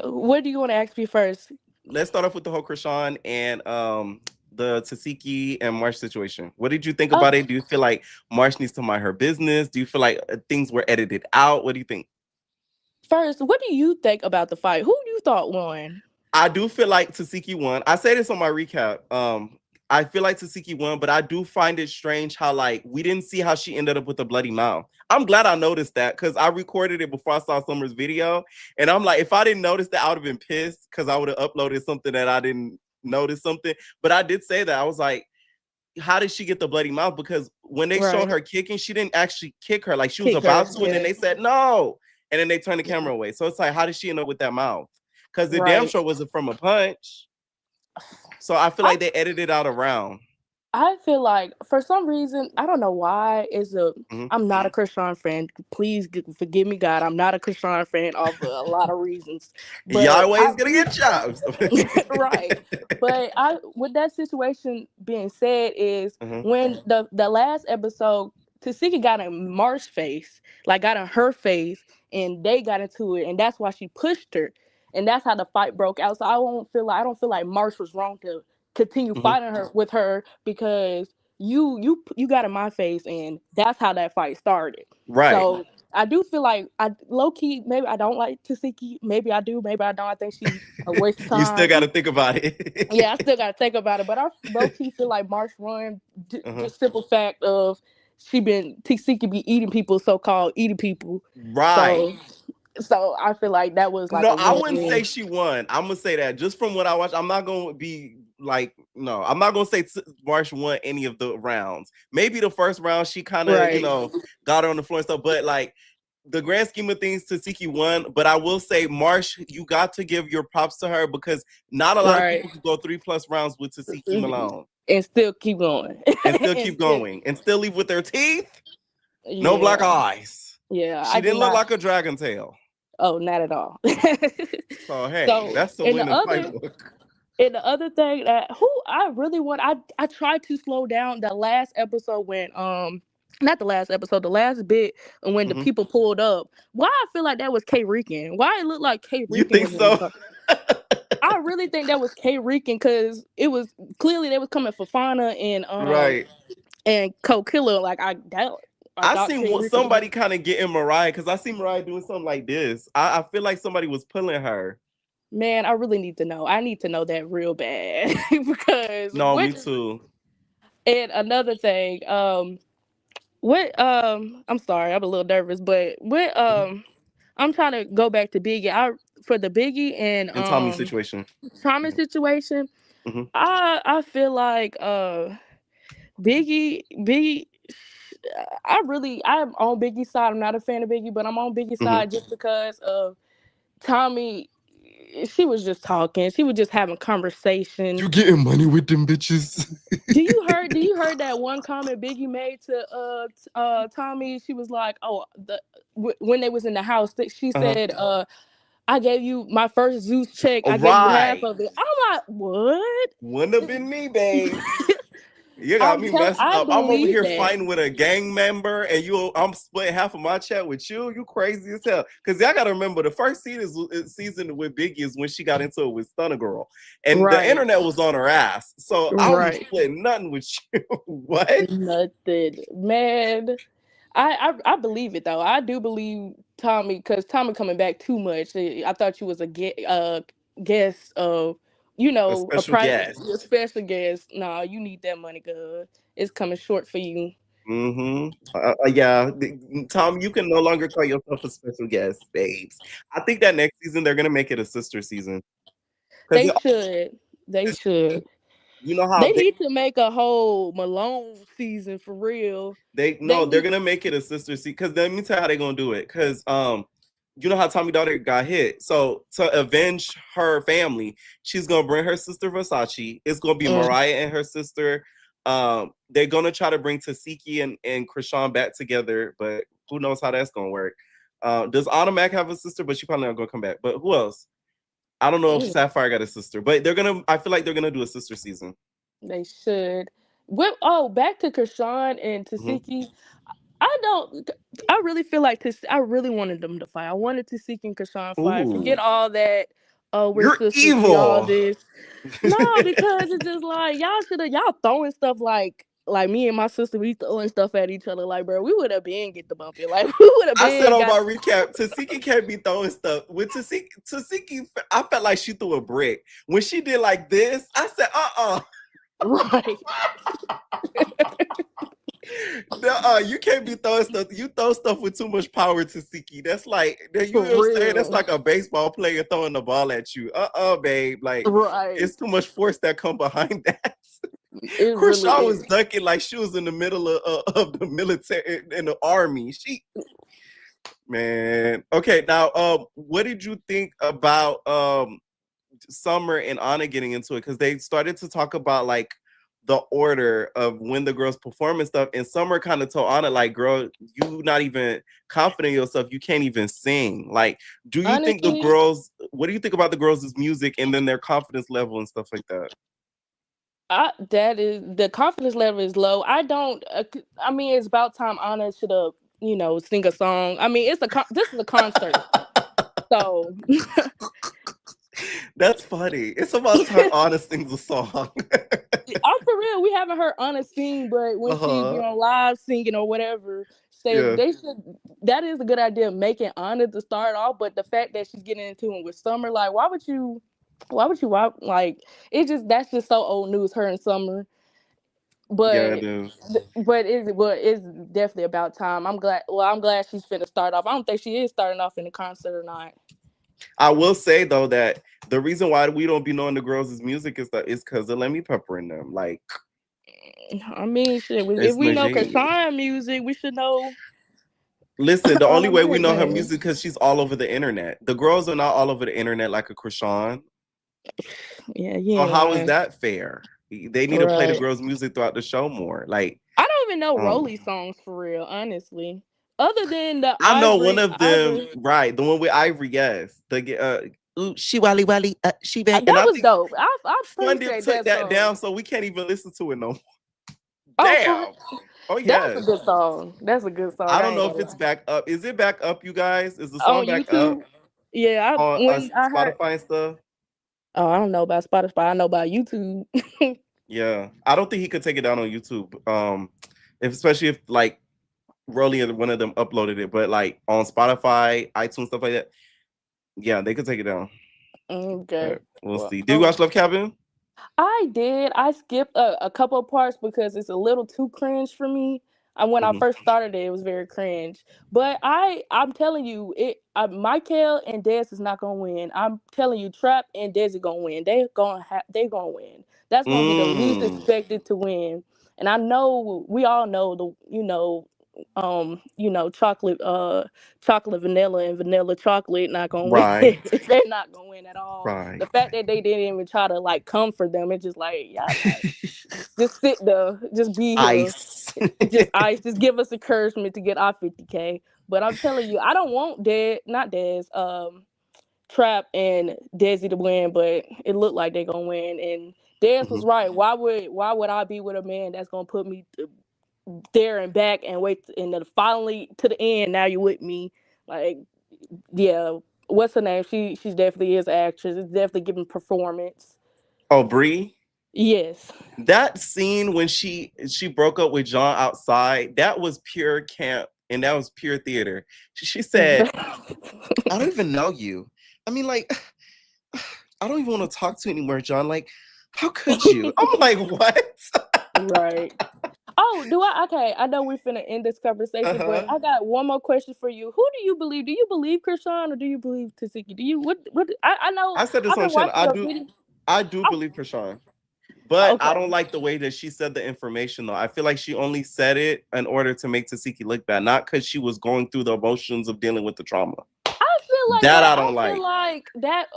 What do you want to ask me first? Let's start off with the whole Krishan and the Tasiki and Marsh situation. What did you think Oh, about it? Do you feel like Marsh needs to mind her business? Do you feel like things were edited out? What do you think? first, what do you think about the fight? Who do you thought won? I do feel like Tasiki won. I say this on my recap. I feel like Tasiki won, but I do find it strange how like we didn't see how she ended up with a bloody mouth. I'm glad I noticed that because I recorded it before I saw Summer's video, and I'm like, if I didn't notice that, I would have been pissed because I would have uploaded something that I didn't notice something. But I did say that I was like, how did she get the bloody mouth? Because when they showed Right. her kicking, she didn't actually kick her. Like she was Kick her. about to, and then they said no, and then they turned the camera away. So it's like, how did she end up with that mouth? Because the damn Right. show wasn't from a punch. So I feel I like they edited out around. I feel like for some reason I don't know why Mhm. I'm not a Krishan fan. Please forgive me, God. I'm not a Krishan fan of a lot of reasons, but Yahweh's gonna get chops. right. But I with that situation being said is Mhm. when the last episode Tasika got in Marsh's face, like got in her face, and they got into it, and that's why she pushed her, and that's how the fight broke out. So I don't feel like Marsh was wrong to continue Mhm. fighting her with her because you got in my face, and that's how that fight started. Right. So I do feel like I low key maybe I don't like Tasiki. Maybe I do. Maybe I don't. I think she a waste of You still time. got to think about it. Yeah, I still got to think about it. But I low key feel like Marsh run Uh-huh. just simple fact of Tasiki be eating people, so called eating people. Right. So I feel like that was like No, a I wouldn't win-win. say she won. I'm gonna say that just from what I watched. I'm not gonna be like, no, I'm not gonna say Marsh won any of the rounds. Maybe the first round she kind of, Right. got her on the floor and stuff. But like the grand scheme of things, Tasiki won. But I will say, Marsh, you got to give your props to her because not a lot of people can go 3+ rounds with Tasiki Malone And still keep going. and still keep going and still leave with their teeth, no black Yeah. eyes. Yeah. She didn't look like a dragon tail. Oh, not at all. So hey, So that's the in win the in fight other book. and the other thing that who I really want, I tried to slow down the last episode when not the last episode, the last bit when the Mhm. people pulled up. Why I feel like that was K Rican? Why it looked like K You Rican think was in the so? car? I really think that was K Rican because it was clearly they was coming for Fauna Right. and Co Killer. Like I thought K seen Rican was somebody kind of getting Mariah because I see Mariah doing something like this. I feel like somebody was pulling her. Man, I really need to know. I need to know that real bad because No, me too. and another thing, I'm sorry, I'm a little nervous, but I'm trying to go back to Biggie. For the Biggie and In Tommy's situation. Tommy situation, Mm-hmm. I feel like Biggie I'm on Biggie's side. I'm not a fan of Biggie, but I'm on Biggie's Mm-hmm. side just because of Tommy. She was just talking. She was just having conversation. You getting money with them bitches? Do you heard that one comment Biggie made to Tommy? She was like, "Oh, when they was in the house, she said, I gave you my first Zeus check. I gave you half Right. of it." I'm like, "What?" Wouldn't have been me, babe. You got me messed I up. I'm over believe here that. fighting with a gang member, and I'm splitting half of my chat with you. You crazy as hell. Because y'all gotta remember the first season with Biggie is when she got into it with Stunner Girl, and the Right. internet was on her ass. So I was Right. splitting nothing with you. What? Nothing, man. I believe it though. I do believe Tommy because Tommy coming back too much. I thought you was a guest of, A a special private, guest. a special guest. Nah, you need that money, good. It's coming short for you. Mm-hmm. Yeah, Tom, you can no longer call yourself a special guest, babes. I think that next season they're gonna make it a sister season because They should. They should. you know how They need to make a whole Malone season for real. they're gonna make it a sister season because let me tell you how they're gonna do it because you know how Tommy daughter got hit, so to avenge her family, she's gonna bring her sister Versace. It's gonna be Mariah and her sister. They're gonna try to bring Tasiki and Krishan back together, but who knows how that's gonna work. Does Automac have a sister? But she probably not gonna come back. But who else? I don't know if Sapphire got a sister, but I feel like they're gonna do a sister season. They should. Back to Krishan and Tasiki. I really feel like I really wanted them to fight. I wanted Tasiki and Krishan fight. Ooh, Forget all that. Oh, we're you're sisters. We all evil. this. No, because it's just like y'all throwing stuff like me and my sister, we throwing stuff at each other. Like, bro, we would have been get the bumping. Like, we would have I said been on got my recap, Tasiki can't be throwing stuff. With Tasiki, I felt like she threw a brick. When she did like this, I said, right. You can't be throwing stuff. You throw stuff with too much power, Tasiki. That's like, you know For what I'm saying? That's real. like a baseball player throwing the ball at you. Babe. Like, Right. it's too much force that come behind that. It Krishan really was is. ducking like she was in the middle of the military, in the army. Man. Okay, now, what did you think about Summer and Anna getting into it? Because they started to talk about like the order of when the girls perform and stuff, and Summer kind of told Anna, like, girl, you not even confident in yourself, you can't even sing. Like, do you think the Honestly, girls, what do you think about the girls' music and then their confidence level and stuff like that? that is the confidence level is low. I don't. I mean, it's about time Anna should have, sing a song. I mean, this is a concert, so That's funny. It's about time Anna sings a song. I'm for real. Anna, we haven't heard Anna sing, but when she be on live singing or whatever, they should. That is a good idea, making Anna to start off. But the fact that she's getting into it with Summer, like, why would you? Like, that's just so old news. Her and Summer, Yeah, but it is. it's definitely about time. I'm glad. Well, I'm glad she's finna start off. I don't think she is starting off in the concert or not. I will say though that the reason why we don't be knowing the girls' music is because of Lemmy Pepper in them. Like, I mean, shit. If it's we know Najee. Krishan music, we should know. Listen, the only way we Their know her names. music because she's all over the internet. The girls are not all over the internet like a Krishan. Yeah, So how is right. that fair? They need to play the girls' music throughout the show more. Like, I don't even know Rolly songs for real, honestly. Other than the I know one Ivory, of them, right? The one with Ivory, yes. Ooh, she wally wally, she bang. that was dope. I Fun Dip appreciate took that that song. down, so we can't even listen to it no more. Oh, Damn. Oh yeah, that's a good song. That's a good song. I don't ain't know if gonna it's lie. back up. Is it back up, you guys? Is the On song back up YouTube. Yeah, on I heard. Spotify and stuff? Oh, I don't know about Spotify. I know about YouTube. Yeah, I don't think he could take it down on YouTube. Especially if like Rolly and one of them uploaded it, but like on Spotify, iTunes, stuff like that. Yeah, they could take it down. Okay, But we'll see. Did you watch Love Cabin? I did. I skipped a couple of parts because it's a little too cringe for me. When I first started it was very cringe. But I'm telling you, Michael and Dez is not gonna win. I'm telling you, Trap and Desi gonna win. They gonna win. That's gonna be the least expected to win. And I know we all know chocolate vanilla and vanilla chocolate not gonna win. Right. They're not gonna win at all. Right. The fact that they didn't even try to like come for them, it's just like, yeah, like, just sit there, just be here, Ice. just ice, just give us encouragement to get our 50K. But I'm telling you, I don't want Trap and Desi to win, but it looked like they're gonna win. And Dez was right. Why would I be with a man that's gonna put me there and back and wait and then finally to the end? Now you with me, like, yeah. What's her name? She's definitely is an actress. It's definitely giving performance. Oh, Bree? Yes. That scene when she broke up with John outside, that was pure camp and that was pure theater. She said, I don't even know you. I mean, like, I don't even want to talk to you anymore, John. Like, how could you? I'm like, what? Right. Oh, okay, I know we're finna end this conversation, but I got one more question for you. Who do you believe? Do you believe Krishan or do you believe Tasiki? Do you what I know I said this on channel. I do believe Krishan. But I don't like the way that she said the information, though. I feel like she only said it in order to make Tasiki look bad, not because she was going through the emotions of dealing with the trauma. I feel like that I don't like. I feel like that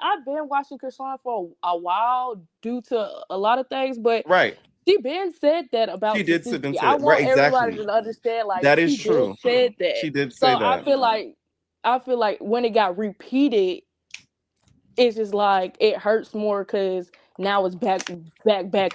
I've been watching Krishan for a while due to a lot of things, but she been said that about. She did say Tasiki. I want everybody to understand, like, that is true. Said that. She did say that. I feel like when it got repeated, it's just like it hurts more because now it's back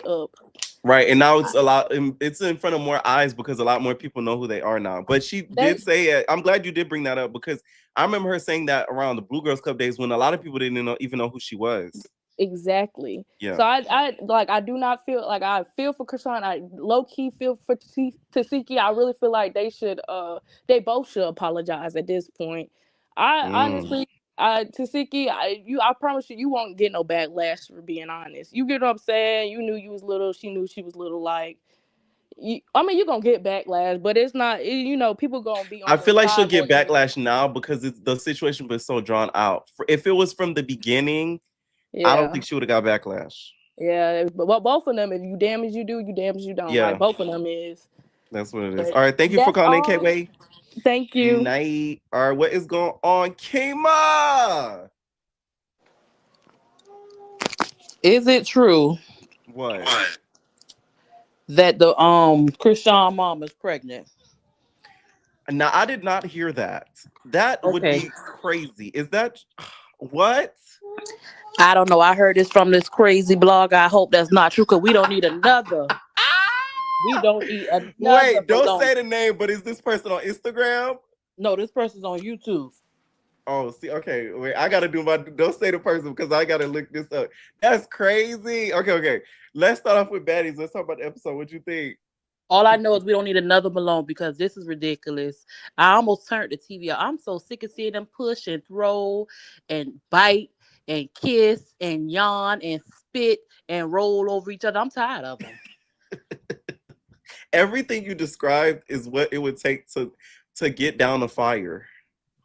up. Right, and now it's in front of more eyes because a lot more people know who they are now. But she did say it. I'm glad you did bring that up because I remember her saying that around the Blue Girls Club days when a lot of people didn't even know who she was. Exactly. Yeah. So I do not feel like I feel for Krishan. I low key feel for Tasiki. I really feel like they both should apologize at this point. I honestly, Tasiki, I promise you won't get no backlash for being honest. You get what I'm saying? You knew you was little. She knew she was little. Like, you're gonna get backlash, but it's not. People gonna be on. I feel like she'll get backlash now because the situation was so drawn out. If it was from the beginning, I don't think she would have got backlash. Yeah, but both of them, if you damage you do, you damage you don't. Yeah. Like, both of them is. That's what it is. All right, thank you for calling in, K-Way. Thank you. Night. All right, what is going on, Kima? Is it true? What? That the Krishan mom is pregnant? Now, I did not hear that. That would be crazy. Is that what? I don't know. I heard this from this crazy blog. I hope that's not true because we don't need another. We don't need another. Wait, don't say the name, but is this person on Instagram? No, this person's on YouTube. Oh, see, okay, wait, I gotta do my don't say the person because I gotta look this up. That's crazy. Okay. Let's start off with baddies. Let's talk about the episode. What you think? All I know is we don't need another Malone because this is ridiculous. I almost turned the TV off. I'm so sick of seeing them push and throw and bite and kiss and yawn and spit and roll over each other. I'm tired of them. Everything you described is what it would take to get down a fire.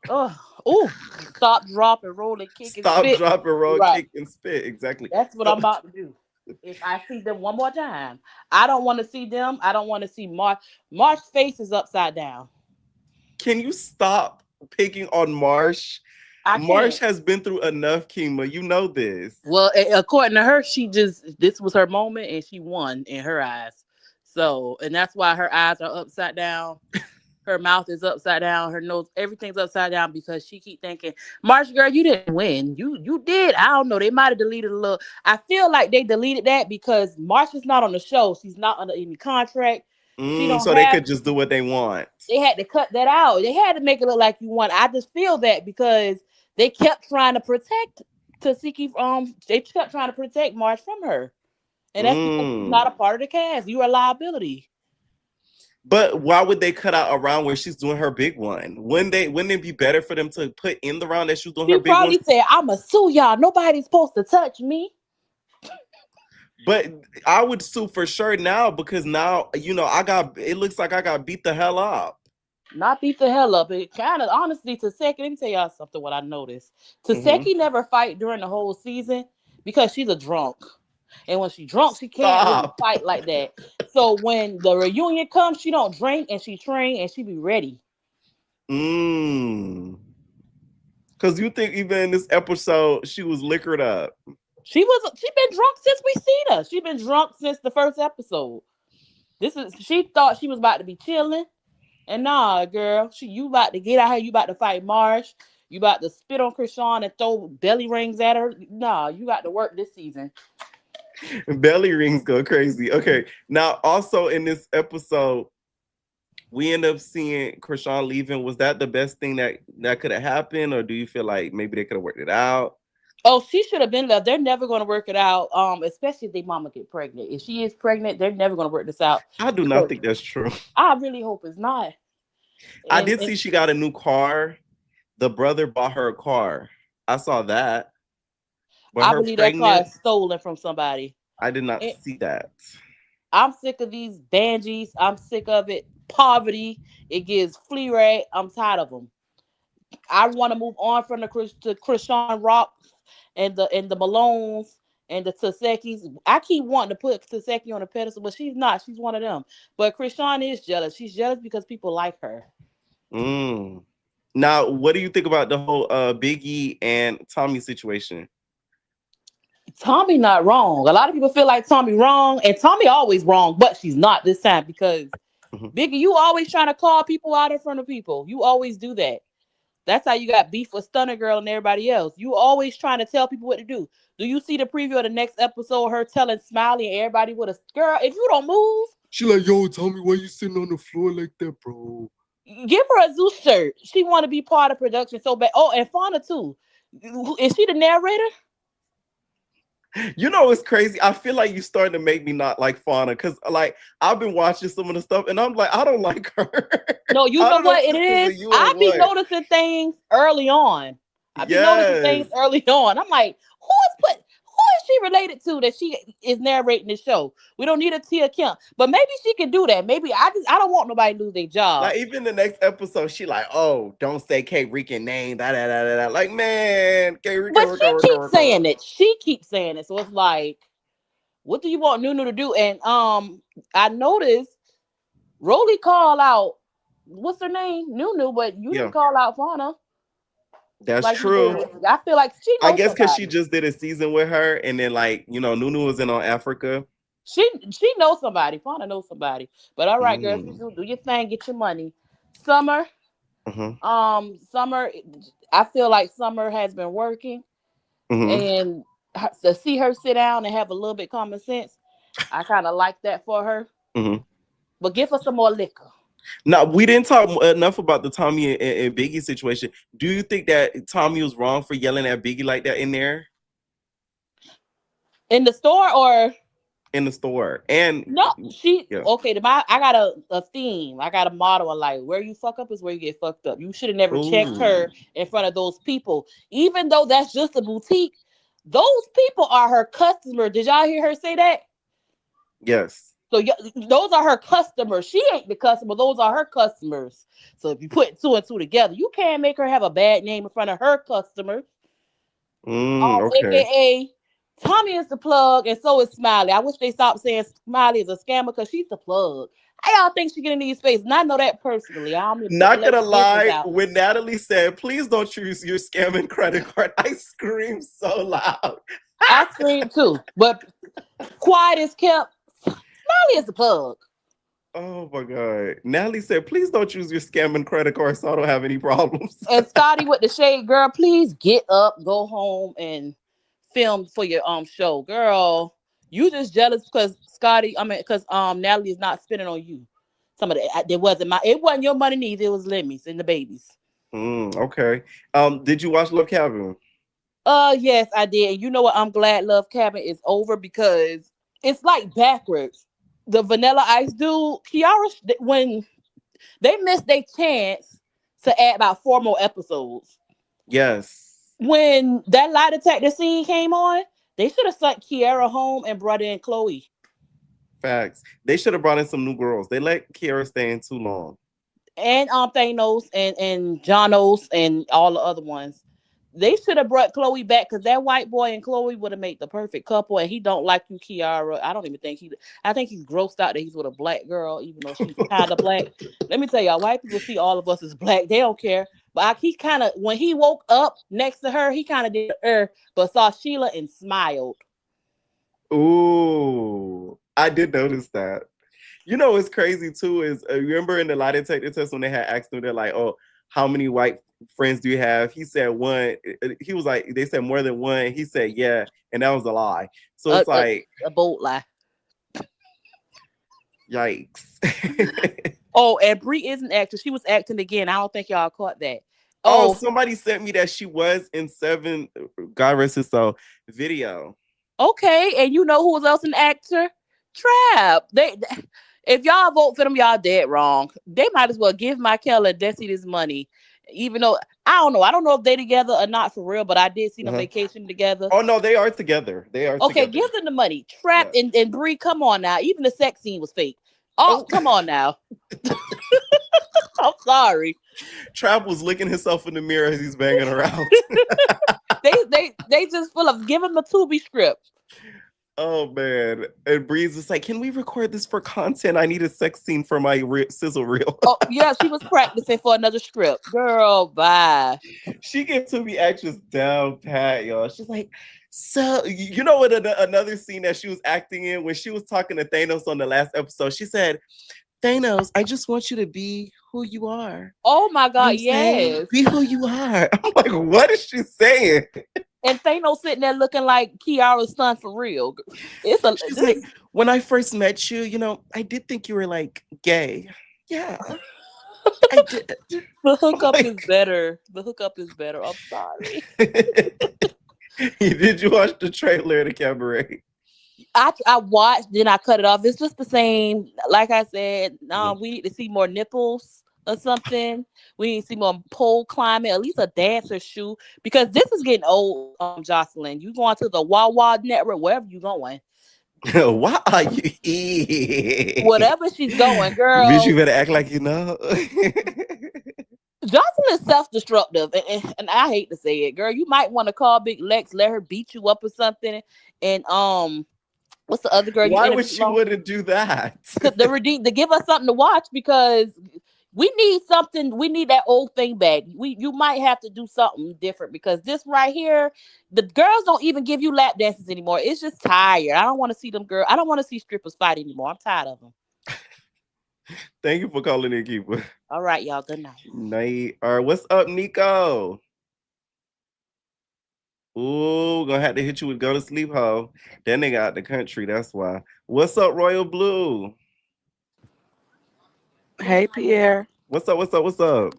Oh, stop, drop, and roll and kick and Stop, spit. drop, and roll, Right. kick, and spit. Exactly. That's what I'm So, about to do. If I see them one more time, I don't want to see them. I don't want to see March. March's face is upside down. can you stop picking on Marsh? I Marsh can't. has been through enough, Kima. You know this. Well, according to her, this was her moment and she won in her eyes. So, and that's why her eyes are upside down. Her mouth is upside down. Her nose, everything's upside down because she keep thinking, March girl, you didn't win. You did. I don't know. They might have deleted a little. I feel like they deleted that because March is not on the show. She's not under any contract. She don't So they have. could just do what they want. They had to cut that out. They had to make it look like you won. I just feel that because they kept trying to protect Tasiki. They kept trying to protect March from her, and that's because she's not a part of the cast. You're a liability. But why would they cut out a round where she's doing her big one? Wouldn't it be better for them to put in the round that she's doing her big one? She probably said, "I'ma sue y'all. Nobody's supposed to touch me." But I would sue for sure now because now it looks like I got beat the hell up. Not beat the hell up. It kind of honestly, Taseki. Let me tell y'all something. What I noticed, Taseki never fight during the whole season because she's a drunk. And when she's drunk, she can't really fight like that. So when the reunion comes, she don't drink and she train and she be ready. Because you think even in this episode, she was liquored up. She been drunk since we seen her. She been drunk since the first episode. She thought she was about to be chilling. And nah, girl, you about to get out here. You about to fight Marsh. You about to spit on Krishan and throw belly rings at her. Nah, you got to work this season. Belly rings go crazy. Okay. Now, also in this episode, we end up seeing Krishan leaving. Was that the best thing that could have happened? Or do you feel like maybe they could have worked it out? Oh, she should have been left. They're never going to work it out. Especially if their mama get pregnant. If she is pregnant, they're never going to work this out. I do not think that's true. I really hope it's not. I did see she got a new car. The brother bought her a car. I saw that. But I believe that car is stolen from somebody. I did not see that. I'm sick of these Banshees. I'm sick of it. Poverty. It gives flea rag. I'm tired of them. I want to move on from the Krishan Rock and the Malones and the Tasekis. I keep wanting to put Taseki on a pedestal, but she's not. She's one of them. But Krishan is jealous. She's jealous because people like her. Now, what do you think about the whole Biggie and Tommy situation? Tommy not wrong. A lot of people feel like Tommy wrong, and Tommy always wrong, but she's not this time because Biggie, you always trying to call people out in front of people. You always do that. That's how you got beef with Stunner Girl and everybody else. You always trying to tell people what to do. Do you see the preview of the next episode? Her telling Smiley and everybody with a girl, if you don't move, she like, yo, Tommy, why you sitting on the floor like that, bro? Give her a Zeus shirt. She want to be part of production so bad. Oh, and Fauna too. Is she the narrator? You know, it's crazy. I feel like you starting to make me not like Fauna because, like, I've been watching some of the stuff and I'm like, I don't like her. No, you know what it is? I be noticing things early on. I'm like, who is she related to that she is narrating the show? We don't need a Tia Kemp, but maybe she can do that. Maybe I don't want nobody to lose their job. Like even the next episode, she like, oh, don't say K Rican name, that. Like, man, K Rican. But she keeps saying it. She keeps saying it. So it's like, what do you want Nunu to do? And I noticed Rolly call out, what's her name? Nunu, but you didn't call out Fauna. That's like true. I feel like she knows I guess because she just did a season with her, and then like Nunu was in on Africa. She knows somebody. Fauna knows somebody. But all right, girls, do your thing, get your money. Summer, Summer. I feel like Summer has been working, and to see her sit down and have a little bit common sense, I kind of like that for her. But give her some more liquor. Now, we didn't talk enough about the Tommy and Biggie situation. Do you think that Tommy was wrong for yelling at Biggie like that in there? In the store or In the store? And no? yeah. Okay. I got a theme. I got a motto. I'm like, where you fuck up is where you get fucked up. You should have never checked Ooh. her in front of those people, even though that's just a boutique. Those people are her customer. Did y'all hear her say that? Yes. So those are her customers. She ain't the customer. Those are her customers. So if you put two and two together, you can't make her have a bad name in front of her customers. Okay. AKA Tommy is the plug, and so is Smiley. I wish they stopped saying Smiley is a scammer because she's the plug. How y'all think she get in these spaces? And I know that personally. I don't mean Not let gonna the business lie, out. when Natalie said, "Please don't use your scamming credit card," I screamed so loud. I screamed too, but quiet is kept. Smiley is the plug. Oh my god. Natalie said, "Please don't use your scamming credit card so I don't have any problems." And Scotty with the shade, girl, please get up, go home, and film for your show, girl. You just jealous because because Natalie is not spending on you. Some of it wasn't your money neither. It was Lemmy's and the babies. Okay. Did you watch Love Cabin? Yes, I did. And you know what? I'm glad Love Cabin is over because it's like backwards. The Vanilla Ice dude, Kiara, when they missed their chance to add about 4 more episodes. Yes. When that lie detector scene came on, they should have sent Kiara home and brought in Chloe. Facts. They should have brought in some new girls. They let Kiara stay in too long. And Thanos and Jonos and all the other ones. They should have brought Chloe back because that white boy and Chloe would have made the perfect couple. And he don't like you, Kiara. I don't even think I think he's grossed out that he's with a black girl, even though she's kind of black. Let me tell y'all, white people see all of us as black. They don't care. But he kind of, when he woke up next to her, he kind of did but saw Sheila and smiled. Ooh, I did notice that. You know what's crazy too is remember in the lie detector test when they had asked him, they're like, "Oh, how many white friends do you have?" He said one. He was like, they said more than one. He said yeah, and that was a lie. So it's like a bold lie. Yikes. Oh, and Brie is an actress. She was acting again. I don't think y'all caught that. Oh, somebody sent me that she was in 7, God rest his soul, video. Okay, and you know who else an actor? Trap. If y'all vote for them, y'all dead wrong. They might as well give Michael and Desi this money. Even though I don't know. I don't know if they together or not for real, but I did see them vacation together. Oh no, they are together. They are okay, together. give them the money. Trap and Brie, come on now. Even the sex scene was fake. Oh, come on now. I'm sorry. Trap was licking himself in the mirror as he's banging around. they just full of give him a Tubi script. Oh man. And Breeze was like, "Can we record this for content? I need a sex scene for my sizzle reel." Oh yeah, she was practicing for another script. Girl, bye. She gave Tubi actress down pat, y'all. She's like, so you know what? Another scene that she was acting in when she was talking to Thanos on the last episode, she said, "Thanos, I just want you to be who you are." Oh my God, you know yes. Be who you are. I'm like, what is she saying? And Thanos sitting there looking like Kiara's son for real. She's like, when I first met you, I did think you were like gay. Yeah. I did. The hookup is better. The hookup is better. I'm sorry. Did you watch the trailer to Cabaret? I watched, then I cut it off. It's just the same. Like I said, we need to see more nipples or something. We need to see more pole climbing, at least a dancer shoe, because this is getting old. Joseline, you going to the Wawa network, wherever you going. Why are you eating? Whatever she's going, girl. Bitch, you better act like you know. Joseline is self-destructive, and I hate to say it, girl. You might want to call Big Lex, let her beat you up or something. And what's the other girl? Why would she wouldn't do that? To give us something to watch, because we need something. We need that old thing back. You might have to do something different, because this right here, the girls don't even give you lap dances anymore. It's just tired. I don't want to see them girls. I don't want to see strippers fight anymore. I'm tired of them. Thank you for calling in, Keeper. All right, y'all. Good night. Night. All right, what's up, Nico? Ooh, gonna have to hit you with Go to Sleep Ho. That nigga out the country, that's why. What's up, Royal Blue? Hey, Pierre. What's up? What's up? What's up?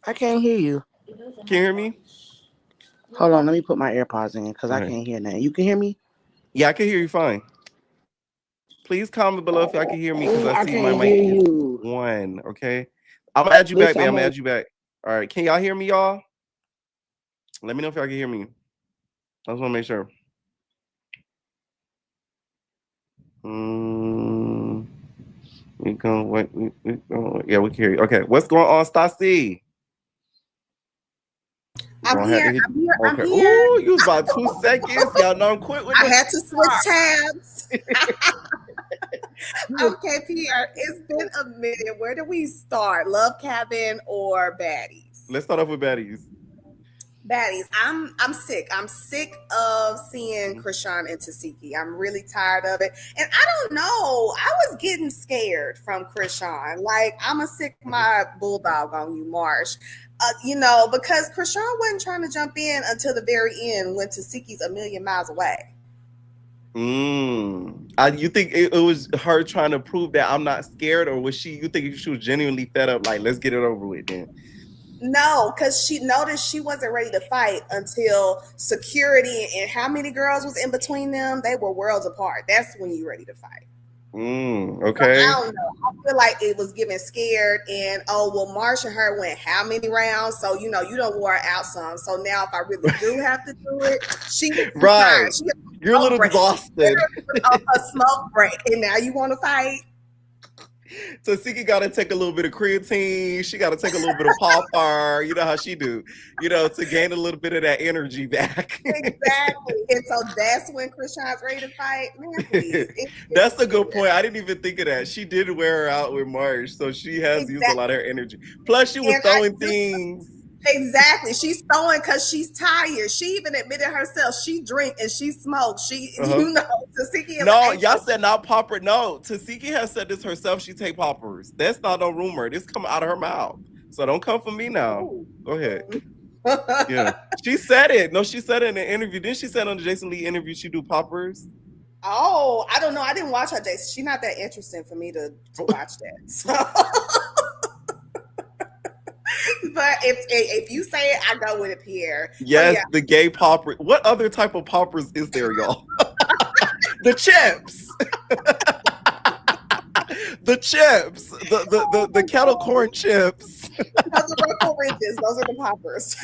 I can't hear you. Can you hear me? Hold on, let me put my AirPods in because I Okay. can't hear nothing. You can hear me? Yeah, I can hear you fine. Please comment below if y'all can hear me because I I see my can't mic hear is you. one. Okay. I'm gonna add you back, Listen, man. I'm I'm gonna gonna. add you back. All right. Can y'all hear me, y'all? Let me know if y'all can hear me. I just want to make sure. We go. Wait. We go. Yeah, we can hear you. Okay. What's going on, Stassi? We're I'm gonna have to here. hit. I'm here. I'm Okay. here. Ooh, you was about 2 seconds. Y'all know I'm quick with I the had to switch tabs. Okay, Pierre, it's been a minute. Where do we start? Love Cabin or Baddies? Let's start off with Baddies. Baddies. I'm sick. I'm sick of seeing Krishan and Tasiki. I'm really tired of it. And I don't know. I was getting scared from Krishan. Like, I'ma sick my bulldog on you, Marsh. Because Krishan wasn't trying to jump in until the very end when Tasiki's a million miles away. You think it was her trying to prove that I'm not scared, or was she? You think she was genuinely fed up? Like, let's get it over with, then. No, because she noticed she wasn't ready to fight until security and how many girls was in between them. They were worlds apart. That's when you ready to fight. So Okay. I don't know. I feel like it was giving scared, and Marsh and her went how many rounds? So you don't wore out some. So now if I really do have to do it, she Right. She You're a little exhausted. a smoke break, and now you want to fight. Tasiki got to take a little bit of creatine. She got to take a little bit of Popeye. You know how she do. To gain a little bit of that energy back. Exactly. And so that's when Krishan's ready to fight. Man, please. That's a good point. I didn't even think of that. She did wear her out with Marsh, so she has used a lot of her energy. Plus, she was throwing things. Exactly. She's throwing because she's tired. She even admitted herself she drink and she smokes. Tasiki is No, y'all said not popper. No, Tasiki has said this herself. She take poppers. That's not no rumor. This come out of her mouth. So don't come for me now. Ooh. Go ahead. Yeah. She said it. No, she said it in an interview. Didn't she say on the Jason Lee interview she do poppers? Oh, I don't know. I didn't watch her, Jason. She's not that interesting for me to watch that. So but if you say it, I go with it, Pierre. Yes, so, yeah. The gay popper. What other type of poppers is there, y'all? The chips. The chips. The kettle corn chips. Those are Ruffle Ridges. Those are the poppers.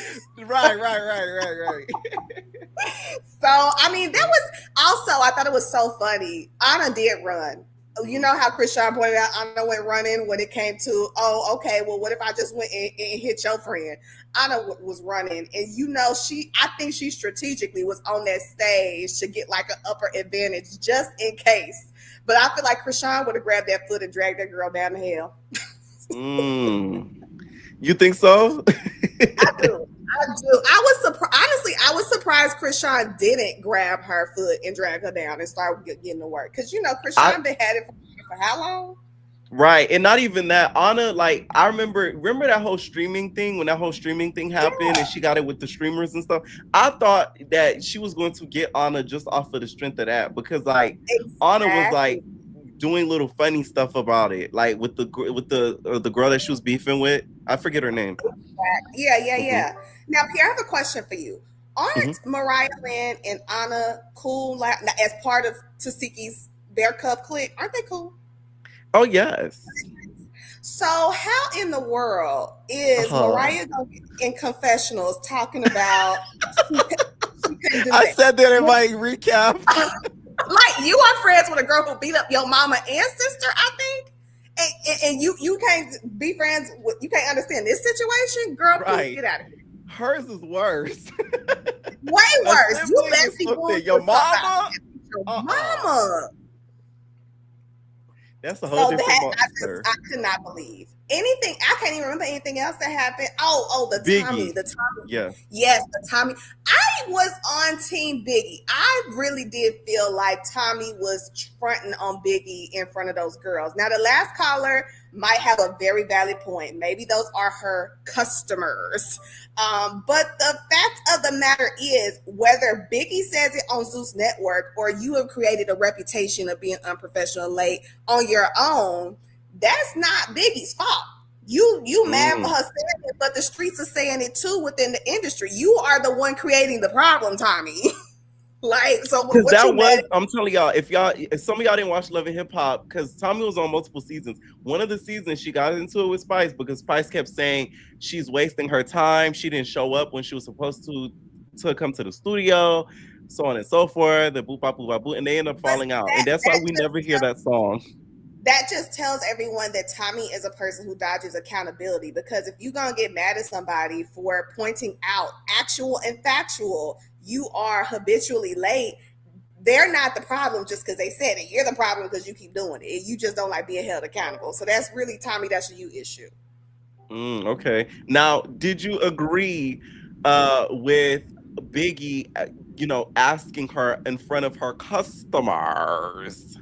Right. So, I mean, that was also, I thought it was so funny. Anna did run. You know how Krishan pointed out Anna went running when it came to, okay, well, what if I just went and hit your friend? Anna was running. And, I think she strategically was on that stage to get like an upper advantage just in case. But I feel like Krishan would have grabbed that foot and dragged that girl down the hill. You think so? I do. I was surprised. Honestly, I was surprised Krishan didn't grab her foot and drag her down and start getting to work. Because, Krishan been had it for how long? Right. And not even that. Anna, like, I remember that whole streaming thing, when that whole streaming thing happened and she got it with the streamers and stuff. I thought that she was going to get Anna just off of the strength of that. Because, like, Anna was, like, doing little funny stuff about it. Like, with the girl that she was beefing with. I forget her name. Yeah. Now, Pierre, I have a question for you. Aren't Mariah Lynn and Anna cool as part of Tasiki's Bear Cub clique? Aren't they cool? Oh, yes. So how in the world is Mariah in confessionals talking about I said that in my recap. Like, you are friends with a girl who beat up your mama and sister, I think. And you can't be friends with, you can't understand this situation? Girl, please get out of here. Hers is worse. Way worse. You best be going your mama. Your mama. That's a whole different monster. I could not believe anything. I can't even remember anything else that happened. The Tommy. Yeah. Yes, the Tommy. I was on Team Biggie. I really did feel like Tommy was fronting on Biggie in front of those girls. Now, the last caller might have a very valid point. Maybe those are her customers. But the fact of the matter is, whether Biggie says it on Zeus Network or you have created a reputation of being unprofessional late on your own, That's not Biggie's fault. You mad for Mm. her saying it, but the streets are saying it too within the industry. You are the one creating the problem, Tommy. Like, so Because what that you mad? was, I'm telling y'all, if some of y'all didn't watch Love and Hip Hop, because Tommy was on multiple seasons. One of the seasons she got into it with Spice because Spice kept saying she's wasting her time. She didn't show up when she was supposed to come to the studio, so on and so forth. The boop bop boop bop boop, and they end up falling out, and that's why we never hear that song. That just tells everyone that Tommy is a person who dodges accountability, because if you're going to get mad at somebody for pointing out actual and factual, you are habitually late. They're not the problem just because they said it. You're the problem because you keep doing it. You just don't like being held accountable. So that's really, Tommy, that's a you issue. Okay. Now, did you agree with Biggie, asking her in front of her customers?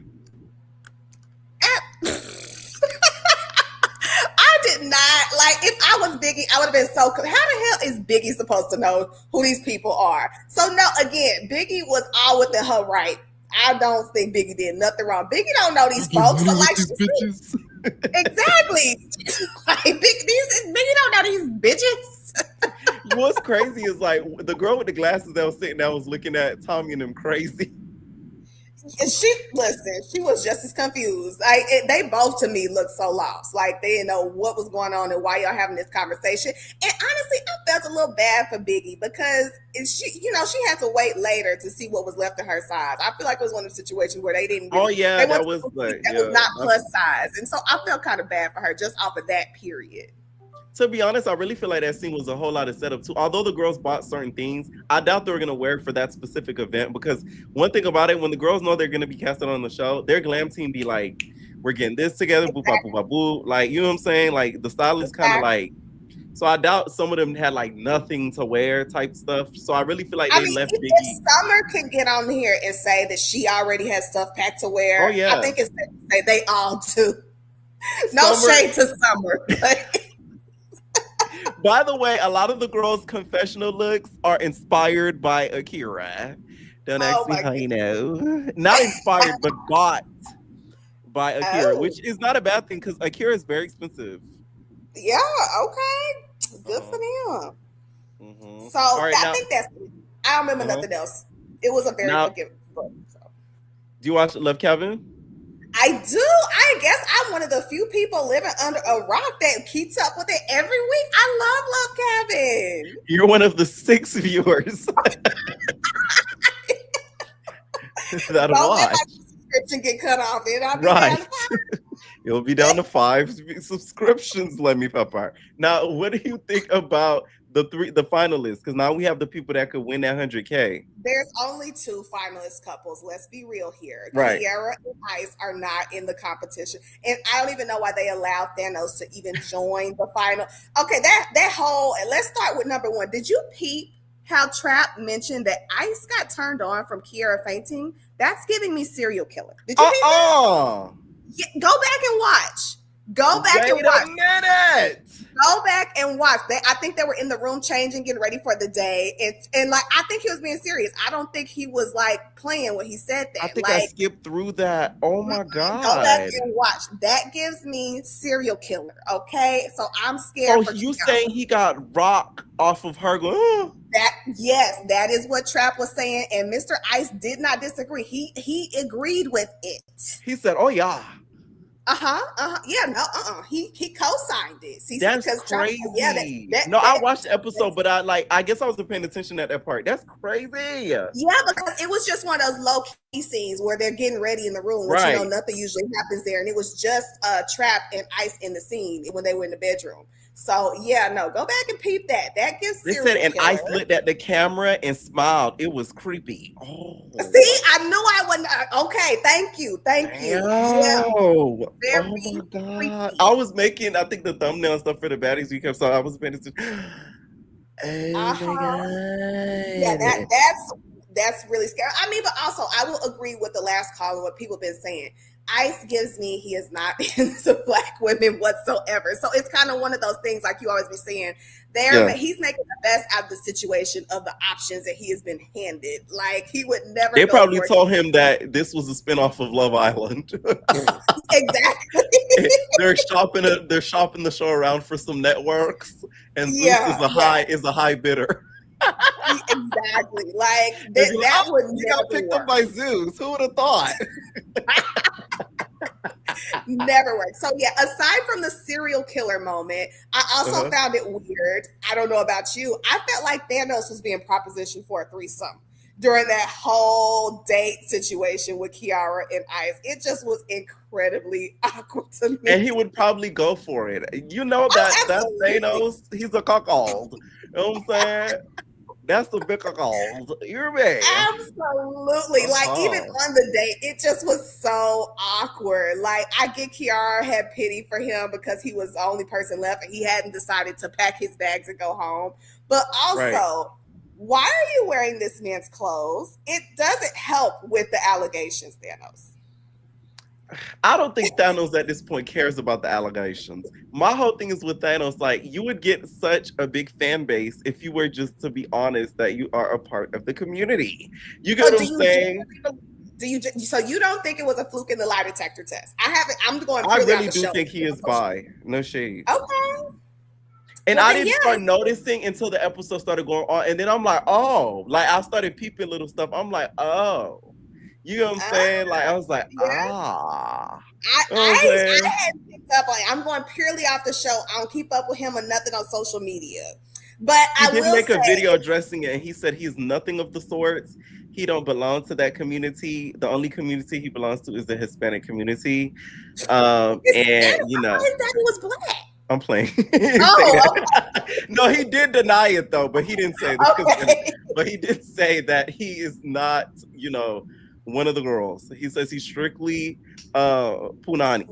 I did not, like, if I was Biggie, I would have been so, how the hell is Biggie supposed to know who these people are? So no, again, Biggie was all within her right. I don't think Biggie did nothing wrong. Biggie don't know these folks. So like, bitches. exactly. Like, Biggie don't know these bitches. What's crazy is like the girl with the glasses that was sitting there was looking at Tommy and them crazy. She was just as confused. Like, they both to me looked so lost. Like, they didn't know what was going on and why y'all having this conversation. And honestly, I felt a little bad for Biggie because she had to wait later to see what was left of her size. I feel like it was one of the situations where they didn't. Really, that was not plus size, and so I felt kind of bad for her just off of that period. To be honest, I really feel like that scene was a whole lot of setup too. Although the girls bought certain things, I doubt they were gonna wear it for that specific event, because one thing about it, when the girls know they're gonna be casted on the show, their glam team be like, we're getting this together, boop bop boop bop boop. Like, you know what I'm saying? Like, the stylist kind of like, so I doubt some of them had like nothing to wear type stuff. So I really feel like they left Biggie. Summer can get on here and say that she already has stuff packed to wear. Oh yeah, I think it's they all do. No shade to Summer. By the way, a lot of the girls' confessional looks are inspired by Akira. Don't ask me how you know. Not inspired, but bought by Akira, which is not a bad thing because Akira is very expensive. Yeah, okay. Good for them. Mm-hmm. So I think that's it. I don't remember nothing else. It was a very forgiving book. So. Do you watch Love Kevin? I do. I guess I'm one of the few people living under a rock that keeps up with it every week. I love Kevin. You're one of the 6 viewers that watch. My subscription get cut off, and I'll be right. down to 5. You'll be down to 5 subscriptions. Let me pop. Now, what do you think about the finalists? Because now we have the people that could win that 100K. There's only 2 finalist couples. Let's be real here. Right. Kiara and Ice are not in the competition, and I don't even know why they allowed Thanos to even join the final. Okay, that whole. And let's start with number 1. Did you peep how Trap mentioned that Ice got turned on from Kiara fainting? That's giving me serial killer. Did you peep that? Yeah, go back and watch. Go back and watch. Wait a minute. Go back and watch. I think they were in the room changing, getting ready for the day. And like, I think he was being serious. I don't think he was like playing when he said that. I think like, I skipped through that. Oh my God. Go back and watch. That gives me serial killer. Okay. So I'm scared. So you saying he got rock off of her going, oh. Yes, that is what Trap was saying. And Mr. Ice did not disagree. He agreed with it. He said, oh yeah. Yeah, no, He co-signed it. See, that's crazy. I watched the episode, but I guess I wasn't paying attention at that part. That's crazy. Yeah, because it was just one of those low-key scenes where they're getting ready in the room, which nothing usually happens there. And it was just Trap and Ice in the scene when they were in the bedroom. So yeah, no, go back and peep that. That gives serial killer. And Ice looked at the camera and smiled. It was creepy. Oh, see, I knew I wouldn't. Okay, thank you. Yeah. Oh my God. Creepy. I was making, I think, the thumbnail and stuff for the Baddies weekend, so I was paying attention. Oh my God. Yeah, that's really scary. I mean, but also I will agree with the last call and what people have been saying. Ice gives me he is not into Black women whatsoever. So it's kind of one of those things, like you always be saying, he's making the best out of the situation of the options that he has been handed. Like, he would never. They probably told him that this was a spinoff of Love Island. Exactly. they're shopping the show around for some networks, and Zeus is a high bidder. Exactly. Like They'd be like, that would you got never picked work. up by Zeus. Who would have thought? Never worked. So yeah, aside from the serial killer moment, I also found it weird. I don't know about you. I felt like Thanos was being propositioned for a threesome during that whole date situation with Kiara and Ice. It just was incredibly awkward to me. And he would probably go for it. You know that Thanos, he's a cuckold. You know what I'm saying? That's the big cuckold. You're me. Absolutely. Like even on the date, it just was so awkward. Like I get Kiara had pity for him because he was the only person left and he hadn't decided to pack his bags and go home. But also, why are you wearing this man's clothes? It doesn't help with the allegations, Thanos. I don't think Thanos at this point cares about the allegations. My whole thing is with Thanos, like you would get such a big fan base if you were just to be honest that you are a part of the community. You get what I'm saying? So you don't think it was a fluke in the lie detector test? I'm going. I really do think he is bi. No shade. Okay. And I didn't start noticing until the episode started going on, and then I'm like, oh, like I started peeping little stuff. I'm like, oh. You know what I'm saying? Like I was like, I hadn't picked up on it. I'm going purely off the show. I don't keep up with him or nothing on social media. But he did make a video addressing it, and he said he's nothing of the sorts. He don't belong to that community. The only community he belongs to is the Hispanic community. And you know, his daddy was black. I'm playing. Okay. No, he did deny it though, but he didn't say this. But he did say that he is not, you know, one of the girls. He says he's strictly Punani.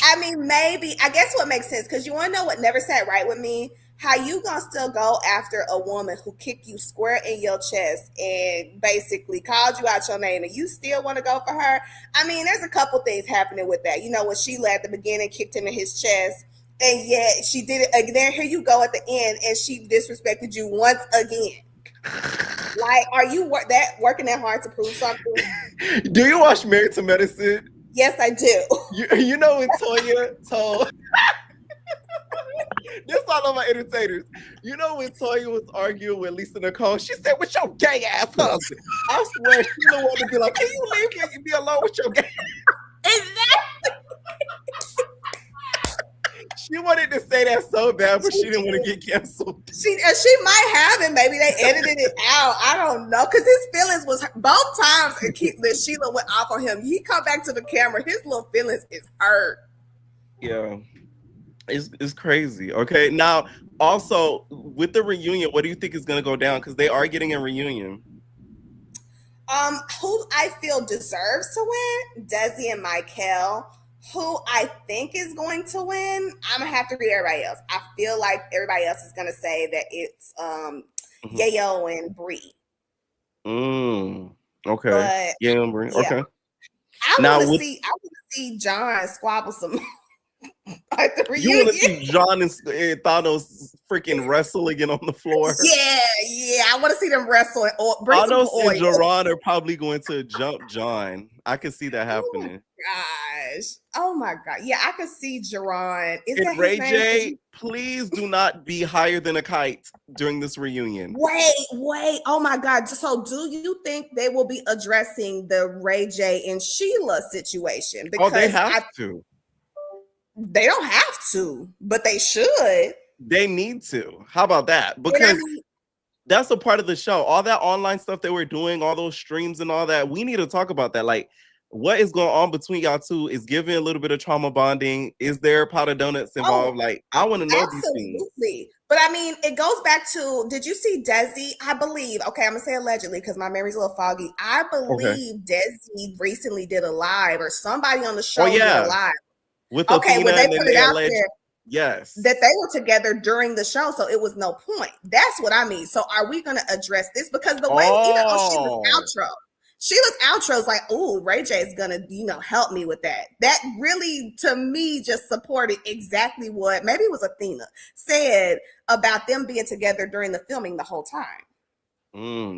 I mean, maybe. I guess what makes sense, because you want to know what never sat right with me? How you gonna still go after a woman who kicked you square in your chest and basically called you out your name, and you still want to go for her? I mean, there's a couple things happening with that. You know, when Sheila at the beginning kicked him in his chest, and yet she did it again. Here you go at the end, and she disrespected you once again. Like, are you working that hard to prove something? Do you watch Married to Medicine? Yes, I do. You know when Toya told this all of my entertainers. You know when Toya was arguing with Lisa Nicole, she said, "With your gay ass husband." I swear Sheila wanted to be like, "Can you leave me alone with your gay?" Exactly. She wanted to say that so bad, but she didn't want to get canceled. She might have it. Maybe they edited it out. I don't know, because his feelings was both times that Sheila went off on him. He come back to the camera. His little feelings is hurt. Yeah, it's crazy. Okay, now also with the reunion, what do you think is going to go down? Because they are getting a reunion. Who I feel deserves to win? Desi and Michael. Who I think is going to win, I'm gonna have to read everybody else. I feel like everybody else is gonna say that it's Yayo and Bree. Okay. But, Yayo and Bree. Okay. I want to see John squabble some at the reunion. You want to see John and Thanos freaking wrestle again on the floor? Yeah. I want to see them wrestle. Thanos and Jerron are probably going to jump John. I can see that happening. Oh my god. Yeah, I could see Jerron. Is and that Ray his name? J, please do not be higher than a kite during this reunion. Wait. Oh my god. So do you think they will be addressing the Ray J and Sheila situation? Because they have to. They don't have to, but they should. They need to. How about that? Because that's a part of the show. All that online stuff that we're doing, all those streams and all that, we need to talk about that. Like, what is going on between y'all two? Is giving a little bit of trauma bonding? Is there a pot of donuts involved? Like, I want to know these things. Absolutely. But I mean, it goes back to, did you see Desi? I believe, okay, I'm going to say allegedly because my memory's a little foggy. I believe Desi recently did a live, or somebody on the show did a live. With Athena, when they and put it out there, yes, that they were together during the show, so it was no point. That's what I mean. So are we going to address this? Because the way Sheila's outro is like, "Oh, Ray J is gonna, help me with that." That really, to me, just supported exactly what maybe it was Athena said about them being together during the filming the whole time.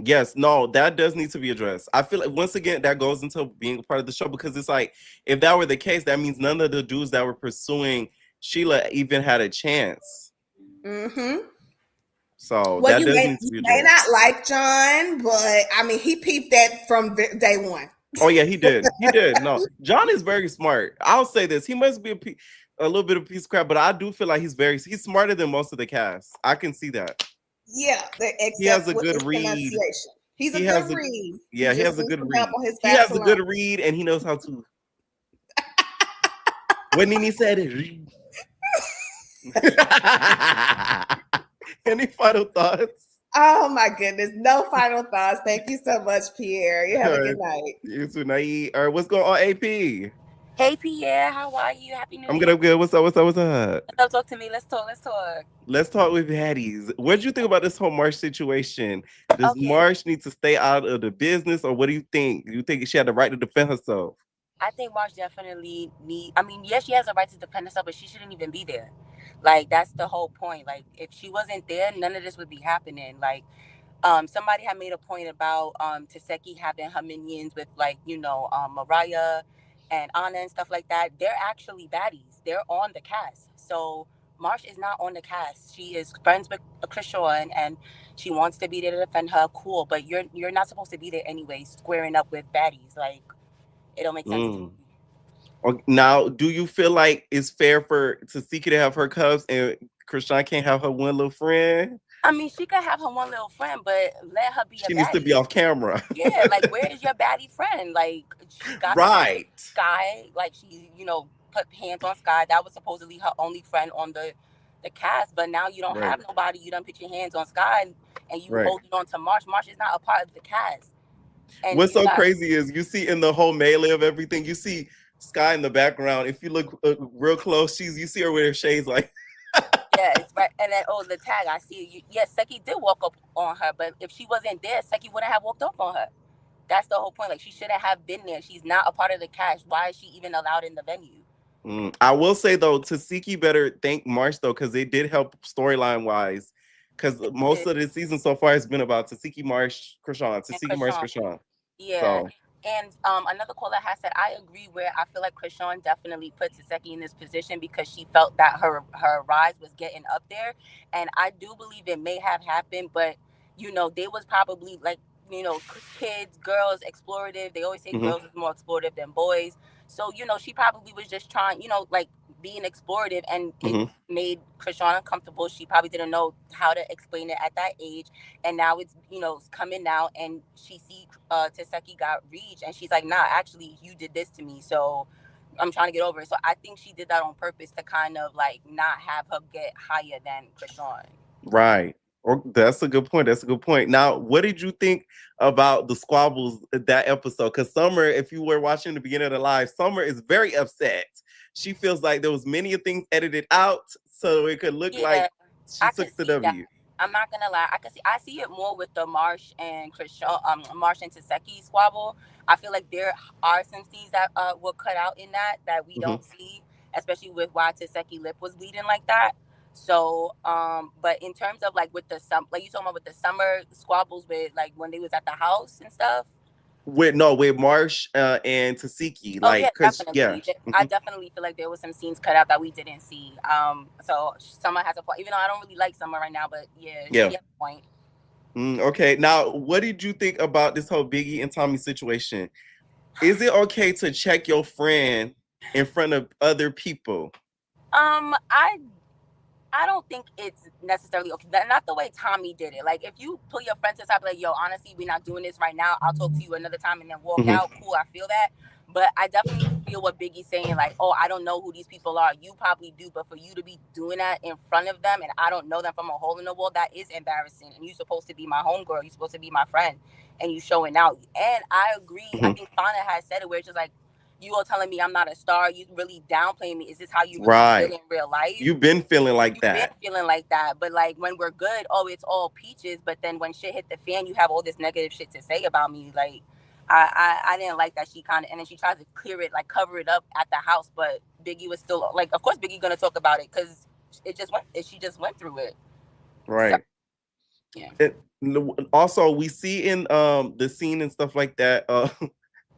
Yes, no, that does need to be addressed. I feel like once again that goes into being a part of the show because it's like if that were the case, that means none of the dudes that were pursuing Sheila even had a chance. Mm-hmm. So Well, that does need to be you may addressed. not like John, but I mean, he peeped that from day one. Oh yeah, he did. He did. No, John is very smart. I'll say this: he must be a little bit of a piece of crap, but I do feel like he's smarter than most of the cast. I can see that. Yeah, He has except a with good his read. pronunciation. He's a He good has a read. Yeah, he just has a needs good some help read. on his He has a Barcelona. good read, and he knows how to. When Nene said it, read. Any final thoughts? Oh my goodness. No final thoughts. Thank you so much, Pierre. You have a good night. You too, Naive. All right, what's going on, AP? Hey Pierre, how are you? Happy New I'm Year. good. I'm good. What's up? What's up? What's up? Talk to me. Let's talk. Let's talk with Baddies. What do you think about this whole Marsh situation? Does Okay. Marsh need to stay out of the business, or what do you think? Do you think she had the right to defend herself? I think Marsh definitely yes, she has a right to defend herself, but she shouldn't even be there. Like that's the whole point. Like if she wasn't there, none of this would be happening. Like somebody had made a point about Taseki having her minions with like, Mariah and Anna and stuff like that. They're actually baddies. They're on the cast. So Marsh is not on the cast. She is friends with Krishan and she wants to be there to defend her. Cool, but you're not supposed to be there anyway, squaring up with baddies. Like it don't make sense to me. Now, do you feel like it's fair for Tasiki to have her cubs and Krishan can't have her one little friend? I mean, she could have her one little friend, but let her be She a needs to be baddie. off camera. Yeah, like where is your baddie friend? Like she got Right. Sky, like she, put hands on Sky. That was supposedly her only friend on the cast, but now you don't Right. have nobody. You done put your hands on Sky and you Right. holding on to Marsh. Marsh is not a part of the cast. And What's so crazy is you see in the whole melee of everything, you see Sky in the background. If you look real close, you see her with her shades like. Yes, right. And then the tag I see you. Yes, Seki did walk up on her, but if she wasn't there, Seki wouldn't have walked up on her. That's the whole point. Like she shouldn't have been there. She's not a part of the cast. Why is she even allowed in the venue? I will say though, Tasiki better thank Marsh though, because they did help storyline wise. Because most of the season so far has been about Tasiki, Marsh, Krishan, Tasiki, Marsh, Krishan. Yeah. So. And another caller has said, I agree where I feel like Krishan definitely put Taseki in this position because she felt that her rise was getting up there. And I do believe it may have happened, but, they was probably like, kids, girls, explorative. They always say girls is more explorative than boys. So, she probably was just trying, like being explorative and it made Krishan uncomfortable. She probably didn't know how to explain it at that age. And now it's, it's coming out and she see Taseki got reached and she's like, nah, actually you did this to me. So I'm trying to get over it. So I think she did that on purpose to kind of like not have her get higher than Krishan. Right. Or that's a good point. That's a good point. Now, what did you think about the squabbles that episode? Because Summer, if you were watching the beginning of the live, Summer is very upset. She feels like there was many things edited out so it could look like she took the W. I'm not gonna lie. I see it more with the Marsh and Krishan, Marsh and Taseki squabble. I feel like there are some scenes that were cut out in that we don't see, especially with why Taseki lip was bleeding like that. So, but in terms of like with the like you talking about with the summer squabbles with like when they was at the house and stuff. With Marsh and Tasiki, Definitely. I definitely feel like there was some scenes cut out that we didn't see. So Summer has a point, even though I don't really like Summer right now, but she has a point. Okay, now what did you think about this whole Biggie and Tommy situation? Is it okay to check your friend in front of other people? I don't think it's necessarily okay. Not the way Tommy did it. Like, if you pull your friend to the side, like, yo, honestly, we're not doing this right now. I'll talk to you another time and then walk out. Cool, I feel that. But I definitely feel what Biggie's saying. Like, oh, I don't know who these people are. You probably do. But for you to be doing that in front of them and I don't know them from a hole in the wall, that is embarrassing. And you're supposed to be my homegirl. You're supposed to be my friend. And you showing out. And I agree. I think Fauna has said it where it's just like, you are telling me I'm not a star. You really downplaying me. Is this how you really feel in real life? You've been feeling like that. You've been feeling like that. But like when we're good, it's all peaches. But then when shit hit the fan, you have all this negative shit to say about me. Like I didn't like that she kind of, and then she tries to clear it, like cover it up at the house. But Biggie was still like, of course Biggie gonna talk about it because she just went through it. Right. So, yeah. Also, we see in the scene and stuff like that,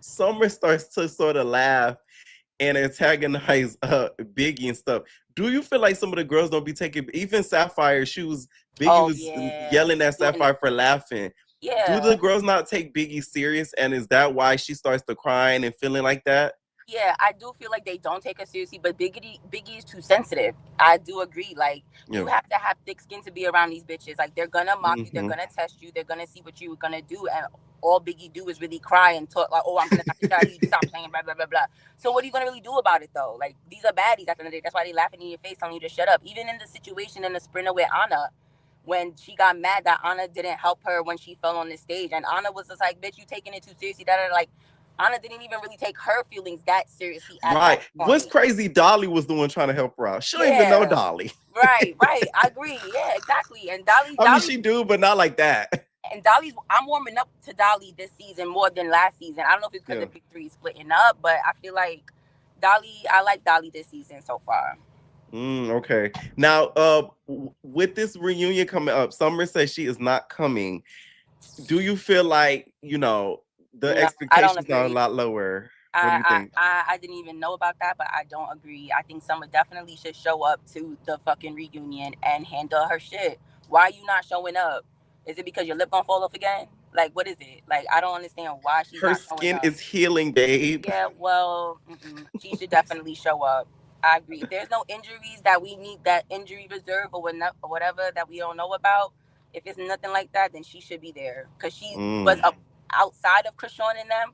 Summer starts to sort of laugh and antagonize Biggie and stuff. Do you feel like some of the girls don't be taking, even Sapphire, Biggie was yelling at Sapphire for laughing. Do the girls not take Biggie serious, and is that why she starts to crying and feeling like that? Yeah, I do feel like they don't take us seriously, but Biggie is too sensitive. I do agree. Like, you have to have thick skin to be around these bitches. Like, they're gonna mock you, they're gonna test you, they're gonna see what you're gonna do, and all Biggie do is really cry and talk like, "Oh, I'm gonna knock the shit out of you, stop playing, blah blah blah blah." So what are you gonna really do about it though? Like, these are baddies at the end of the day. That's why they laughing in your face, telling you to shut up. Even in the situation in the sprinter with Anna, when she got mad that Anna didn't help her when she fell on the stage, and Anna was just like, "Bitch, you taking it too seriously." That like. Anna didn't even really take her feelings that seriously at that point. What's crazy, Dolly was the one trying to help her out. She don't even know Dolly. Right. I agree. Yeah, exactly. And Dolly, I mean, she do, but not like that. And Dolly's, I'm warming up to Dolly this season more than last season. I don't know if it's because the big three is splitting up, but I feel like I like Dolly this season so far. Okay. Now, with this reunion coming up, Summer says she is not coming. Do you feel like, the expectations are a lot lower? What do you think? I didn't even know about that, but I don't agree. I think Summer definitely should show up to the fucking reunion and handle her shit. Why are you not showing up? Is it because your lip gonna fall off again? Like, what is it? Like, I don't understand why she's her not showing skin up. is healing, babe. Yeah, well, she should definitely show up. I agree. If there's no injuries that we need, that injury reserve or whatever that we don't know about, if it's nothing like that, then she should be there because she was outside of Krishan and them.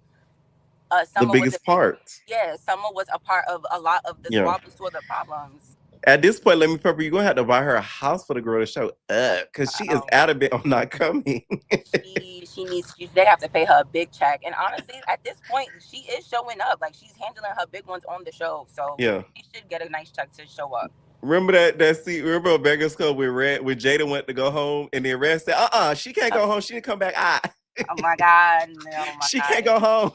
The biggest part. Yeah, Summer was a part of a lot of the squabbles or the problems. At this point, let me Pepper, you're gonna have to buy her a house for the girl to show up because she is adamant on not coming. They have to pay her a big check. And honestly, at this point, she is showing up. Like, she's handling her big ones on the show. So she should get a nice check to show up. Remember that scene? Remember a Beggar's Club when Jada went to go home and then Red said, she can't go home. She didn't come back. Oh my God. She can't go home.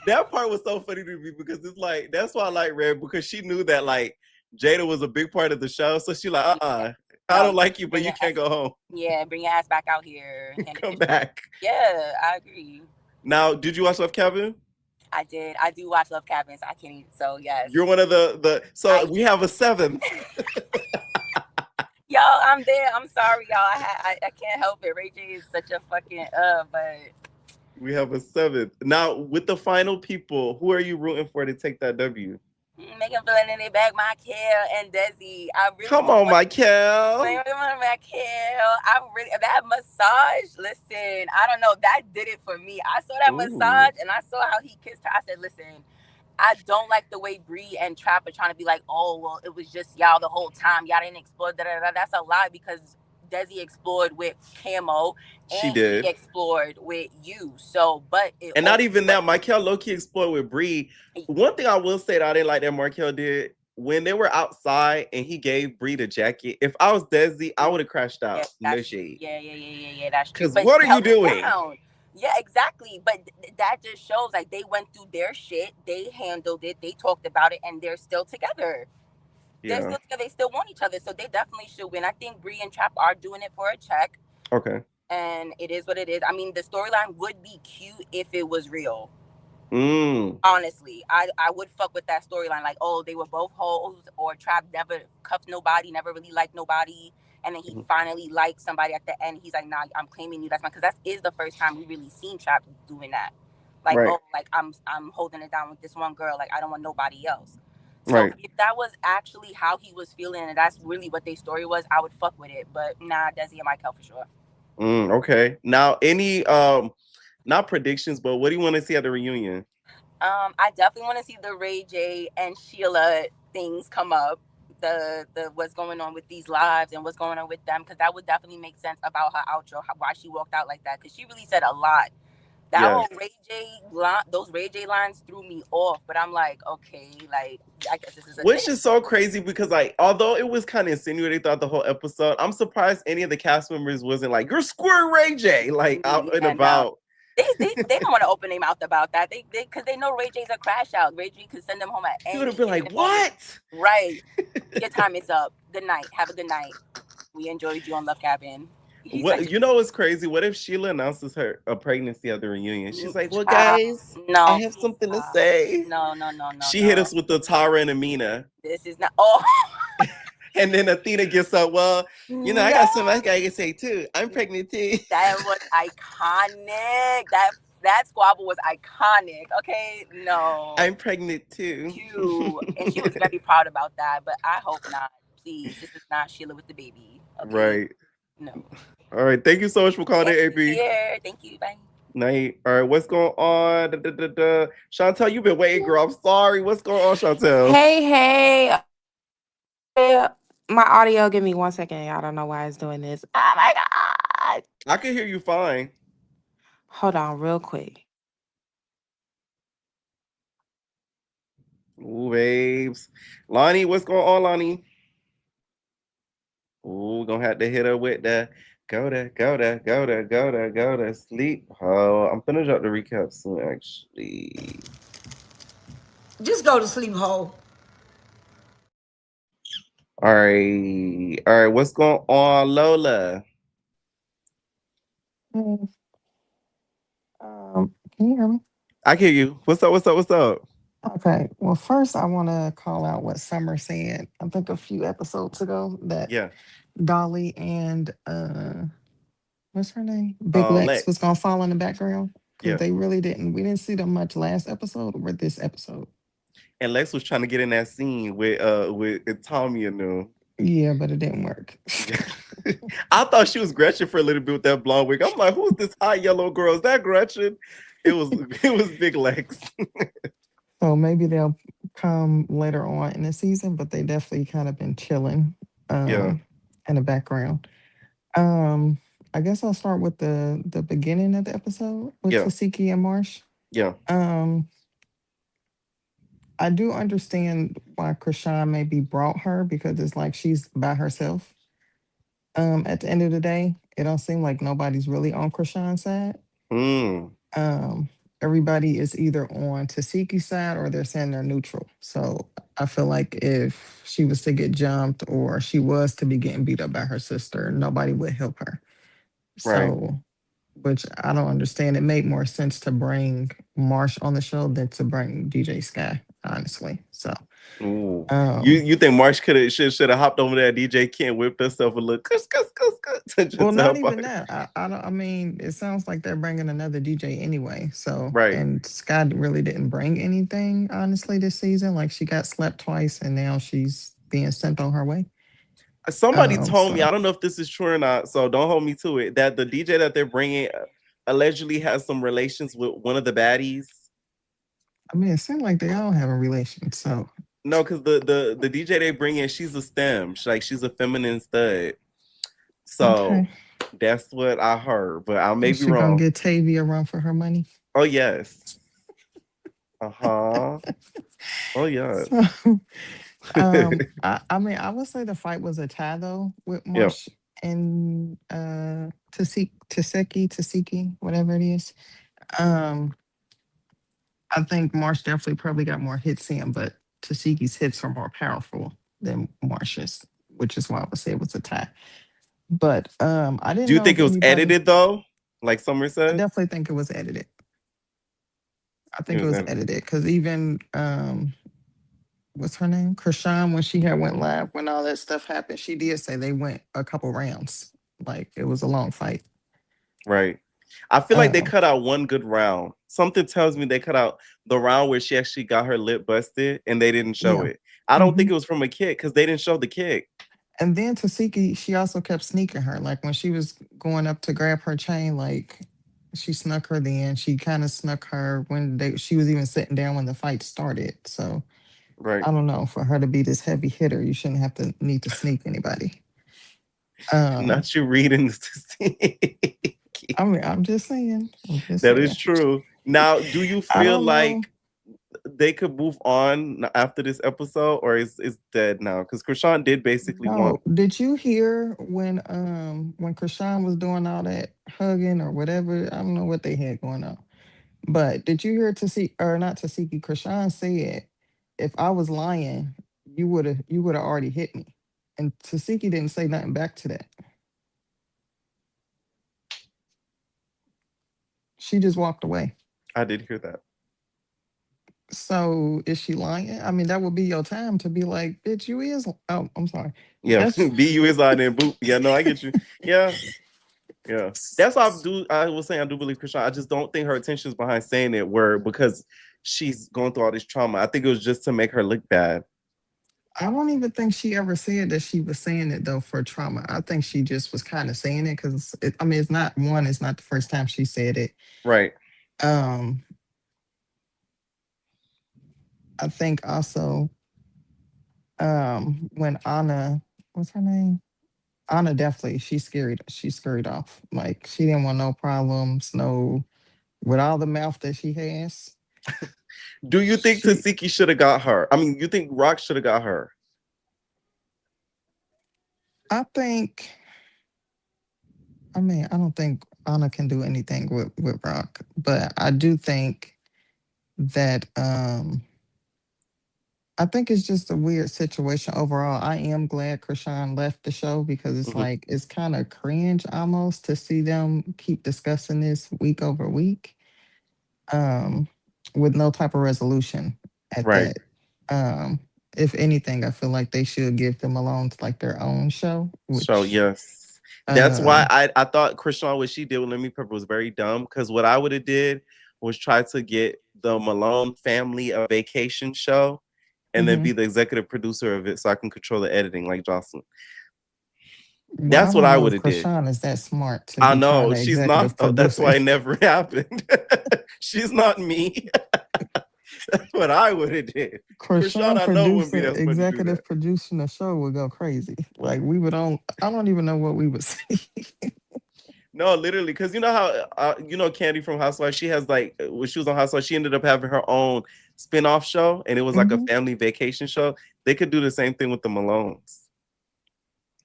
That part was so funny to me because it's like, that's why I like Red, because she knew that like Jada was a big part of the show. So she like, I don't like you, but you can't go home. Yeah, bring your ass back out here. Come back. Yeah, I agree. Now, did you watch Love Cabin? I did. I do watch Love Cabin, so I can't even, so yes. You're one of we have a 7. Y'all, I'm there. I'm sorry, y'all. I can't help it. Ray J is such a fucking but we have a 7. Now, with the final people, who are you rooting for to take that W? Megan feeling in it back, Michael and Desi. Come on, Michael. That massage. Listen, I don't know. That did it for me. I saw that massage and I saw how he kissed her. I said, listen, I don't like the way Bree and Trap are trying to be like, oh, well, it was just y'all the whole time. Y'all didn't explore. That's a lie because Desi explored with Camo and she explored with you. So, but not even that, Michael low-key explored with Bree. One thing I will say that I didn't like that Markel did, when they were outside and he gave Bree the jacket, if I was Desi, I would have crashed out. No shade. Yeah, that's true. Because what are you doing? Yeah, exactly. But that just shows like they went through their shit, they handled it, they talked about it, and they're still together. They're still together. They still want each other, so they definitely should win. I think Bree and Trap are doing it for a check. Okay. And it is what it is. I mean, the storyline would be cute if it was real. Honestly, I would fuck with that storyline. Like, oh, they were both hoes, or Trap never cuffed nobody, never really liked nobody, and then he finally liked somebody at the end. He's like, nah, I'm claiming you. That's mine. Because that is the first time we really seen Trap doing that. Like, oh, like I'm holding it down with this one girl. Like, I don't want nobody else. So if that was actually how he was feeling and that's really what their story was, I would fuck with it. But nah, Desi and Michael for sure. Okay. Now, any not predictions, but what do you want to see at the reunion? I definitely want to see the Ray J and Sheila things come up. The what's going on with these lives and what's going on with them, because that would definitely make sense about her outro, why she walked out like that, because she really said a lot. That whole Ray J line, those Ray J lines threw me off, but I'm like, okay, like I guess this is a which thing. is so crazy because like although it was kind of insinuated throughout the whole episode, I'm surprised any of the cast members wasn't like, you're square Ray J, like out and about. They don't want to open their mouth about that. They because they know Ray J's a crash out. Ray J could send them home at any. He would have been like, what? Right. Your time is up. Good night. Have a good night. We enjoyed you on Love Cabin. He's What like, you know what's crazy? What if Sheila announces her a pregnancy at the reunion? She's like, "Well, child, guys, I no, have please something to stop. say." No, no, no, no, She hit no. us with the Tara and Amina, This is not. Oh, and then Athena gets up. Well, I no. got something I gotta say too. I'm pregnant too. That was iconic. That squabble was iconic. Okay, no. I'm pregnant too. Too. And she was very proud about that, but I hope not. Please, this is not Sheila with the baby. Okay, Right. no. All right. Thank you so much for calling in, Thank you, AP. dear. Thank you. Bye. Night. All right. What's going on? Chantel, you've been waiting, girl. I'm sorry. What's going on, Chantel? Hey, hey. My audio, give me 1 second. I don't know why it's doing this. Oh my God. I can hear you fine. Hold on, real quick. Ooh, babes. Lonnie, what's going on, Lonnie? Ooh, gonna have to hit her with the go to sleep. Oh, I'm gonna drop the recap soon, actually. Just go to sleep, ho. All right. All right. What's going on, Lola? Mm, can you hear me? I hear you. What's up? What's up? What's up? Okay. Well, first, I want to call out what Summer said, I think a few episodes ago, that Yeah. Dolly and what's her name? Big Lex was Lex. gonna fall in the background because Yeah. they really didn't. We didn't see them much last episode or this episode. And Lex was trying to get in that scene with Tommy and them. Yeah, but it didn't work. Yeah. I thought she was Gretchen for a little bit with that blonde wig. I'm like, who's this hot yellow girl? Is that Gretchen? It was it was Big Lex. So maybe they'll come later on in the season, but they definitely kind of been chilling Yeah. in the background. Um, I guess I'll start with the beginning of the episode with Yeah. Tasiki and Marsh. Yeah. I do understand why Krishan maybe brought her because it's like she's by herself. At the end of the day, it don't seem like nobody's really on Krishan's side. Mm. Um, Everybody is either on Tasiki's side or they're saying they're neutral. So I feel like if she was to get jumped or she was to be getting beat up by her sister, nobody would help her. Right. So, which I don't understand. It made more sense to bring Marsh on the show than to bring DJ Sky, honestly. So, Ooh. um, You think Marsh should have hopped over there? DJ Ken whipped herself a little well, just to not help even her. that. I don't. I mean, it sounds like they're bringing another DJ anyway. So, Right. and Scott really didn't bring anything honestly this season. Like she got slept twice, and now she's being sent on her way. Somebody told me, So I don't know if this is true or not, so don't hold me to it, that the DJ that they're bringing allegedly has some relations with one of the baddies. I mean, it seemed like they all have a relation. So No, because the DJ they bring in, she's a STEM. She's a feminine stud. So okay, that's what I heard, but I may is be she gonna wrong. get Tavia a run for her money? Oh yes. Uh-huh. Oh yes. So, I mean, I would say the fight was a tie though with Yeah. Marsh and Tasiki, whatever it is. Um, I think Marsh definitely probably got more hits in, but Tasiki's hits are more powerful than Marsh's, which is why I would say it was a tie. But I Do didn't you know think if it was anybody. edited though? Like Summer I said? definitely think it was edited. I It think it was was edited. edited because even what's her name, Krishan, when she had went live, when all that stuff happened, she did say they went a couple rounds. Like it was a long fight. Right. I feel like they Um, cut out one good round. Something tells me they cut out the round where she actually got her lip busted and they didn't show yeah. it. I don't think hmm it was from a kick because they didn't show the kick. And then Tasiki, she also kept sneaking her. Like when she was going up to grab her chain, like she snuck her then. She kind of snuck her when she was even sitting down when the fight started. So Right. I don't know. For her to be this heavy hitter, you shouldn't have to need to sneak anybody. Um, Not you reading this. I mean, I'm just saying. I'm just That is saying. true. Now, do you I feel don't know. like they could move on after this episode or is dead now? Because Krishan did basically want. No, did you hear when Krishan was doing all that hugging or whatever? I don't know what they had going on. But did you hear Tasiki or not Tasiki? Krishan said, if I was lying, you would have already hit me. And Tasiki didn't say nothing back to that. She just walked away. I did hear that. So is she lying? I mean, that would be your time to be like, bitch, you is. Oh, I'm sorry. Yeah, That's BU is lying and boop. Yeah, no, I get you. Yeah. Yeah, that's why I was saying I do believe Krishan. I just don't think her intentions behind saying it were because she's going through all this trauma. I think it was just to make her look bad. I don't even think she ever said that she was saying it though for trauma. I think she just was kind of saying it because I mean, it's not one. It's not the first time she said it. Right. Um, I think also, when Anna, what's her name? Anna definitely she scurried off. Like she didn't want no problems, no with all the mouth that she has. Do you think She Tasiki should have got her? I mean, you think Rock should have got her? I think I mean, I don't think Anna can do anything with Rock, but I do think that I think it's just a weird situation overall. I am glad Krishan left the show because it's Mhm. like it's kind of cringe almost to see them keep discussing this week over week, um, with no type of resolution at Right. that. Um, if anything, I feel like they should give them alone to like their own show, So which yes, that's why um, I thought Krishan what she did with Lemmy Pepper was very dumb. Because what I would have did was try to get the Malone family a vacation show, and then be mhm. the executive producer of it, so I can control the editing like Jocelyn. Well, I That's what don't I know would if have did. Krishan is that smart to I be trying know to she's not executive though. That's produce why it it. never happened. She's not me. That's what I would have did. Krishan, Krishan I know wouldn't be producing, that smart to do that. executive producing a show would go crazy. Like we would on. I don't even know what we would see. No, literally, because you know how Candy from Housewives. She has like when she was on Housewives, she ended up having her own spin-off show, and it was like a Mhm. family vacation show. They could do the same thing with the Malones,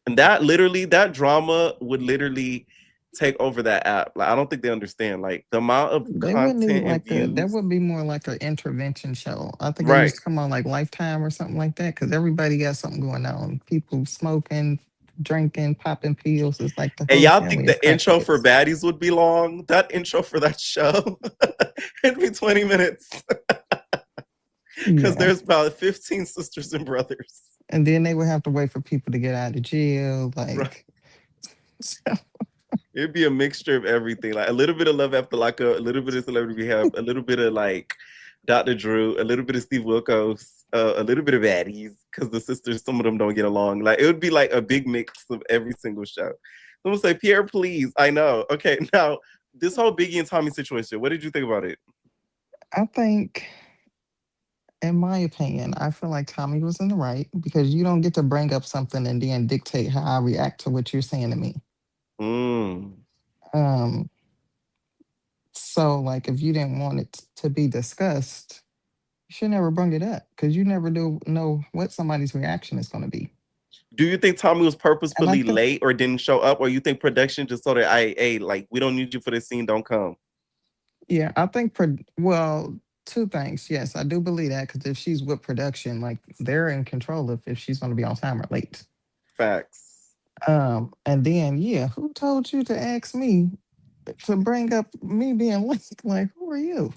and that drama would literally take over that app. Like I don't think they understand like the amount of They wouldn't need content and like a. That views. would be more like an intervention show. I think it Right. used to come on like Lifetime or something like that because everybody got something going on. People smoking, drinking, popping pills. It's like the And whole y'all think family is the intro for crackheads. Baddies would be long? That intro for that show, it'd be 20 minutes because Yeah, there's about 15 sisters and brothers. and then they would have to wait for people to get out of jail. Right. Like, It'd be a mixture of everything, like a little bit of Love After Lockup, a little bit of Celebrity Rehab, a little bit of like Dr. Drew, a little bit of Steve Wilkos, a little bit of Baddies, because the sisters, some of them don't get along. Like it would be like a big mix of every single show. Someone say, Pierre, please. I know. Okay, now this whole Biggie and Tommy situation, what did you think about it? I think, in my opinion, I feel like Tommy was in the right because you don't get to bring up something and then dictate how I react to what you're saying to me. Mm. Um, so like if you didn't want it to be discussed, you should never bring it up because you never do know what somebody's reaction is going to be. Do you think Tommy was And I purposefully think, late or didn't show up, or you think production just told her, hey, like we don't need you for this scene, don't come? yeah, I think, well, two things. Yes, I do believe that because if she's with production, like they're in control of if she's going to be on time or late. Facts. And then, yeah, who told you to ask me to bring up me being late? Like, who are you?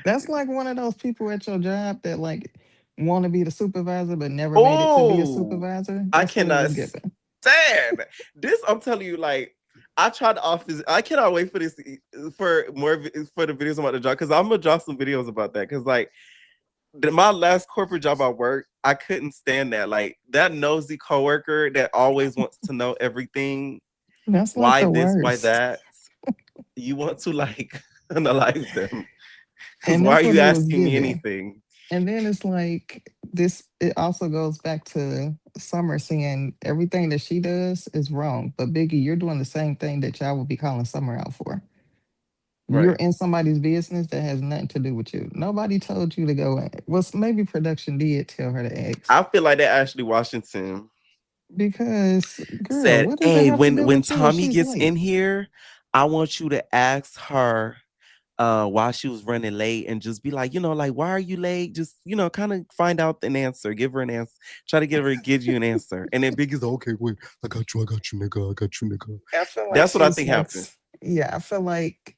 That's like one of those people at your job that like want to be the supervisor but never made it to be a Oh, supervisor. I That's what it cannot was given. stand this. I'm telling you, like, I tried to office. I cannot wait for this for for the videos about the job because I'm gonna drop some videos about that. Because like my last corporate job I worked, I couldn't stand that. Like that nosy coworker that always wants to know everything. That's like Why the this? Why worst. that? You want to like analyze them because And why are that's what you it was asking me given. anything? And then it's like this, it also goes back to Summer saying everything that she does is wrong. But Biggie, you're doing the same thing that y'all would be calling Summer out for. You're Right. in somebody's business that has nothing to do with you. Nobody told you to go in. Well, maybe production did tell her to ask. I feel like that Ashley Washington Because, girl, said, what does it "Hey, have to when do when with you if Tommy she's gets in late? here, I want you to ask her why she was running late and just be like, like why are you late? Just kind of find out an answer, give her an answer, try to get her to give you an answer." And then Biggie's like, "Okay, wait, I got you, nigga, I got you, nigga." I feel like That's what I she's think like, happened. yeah, I feel like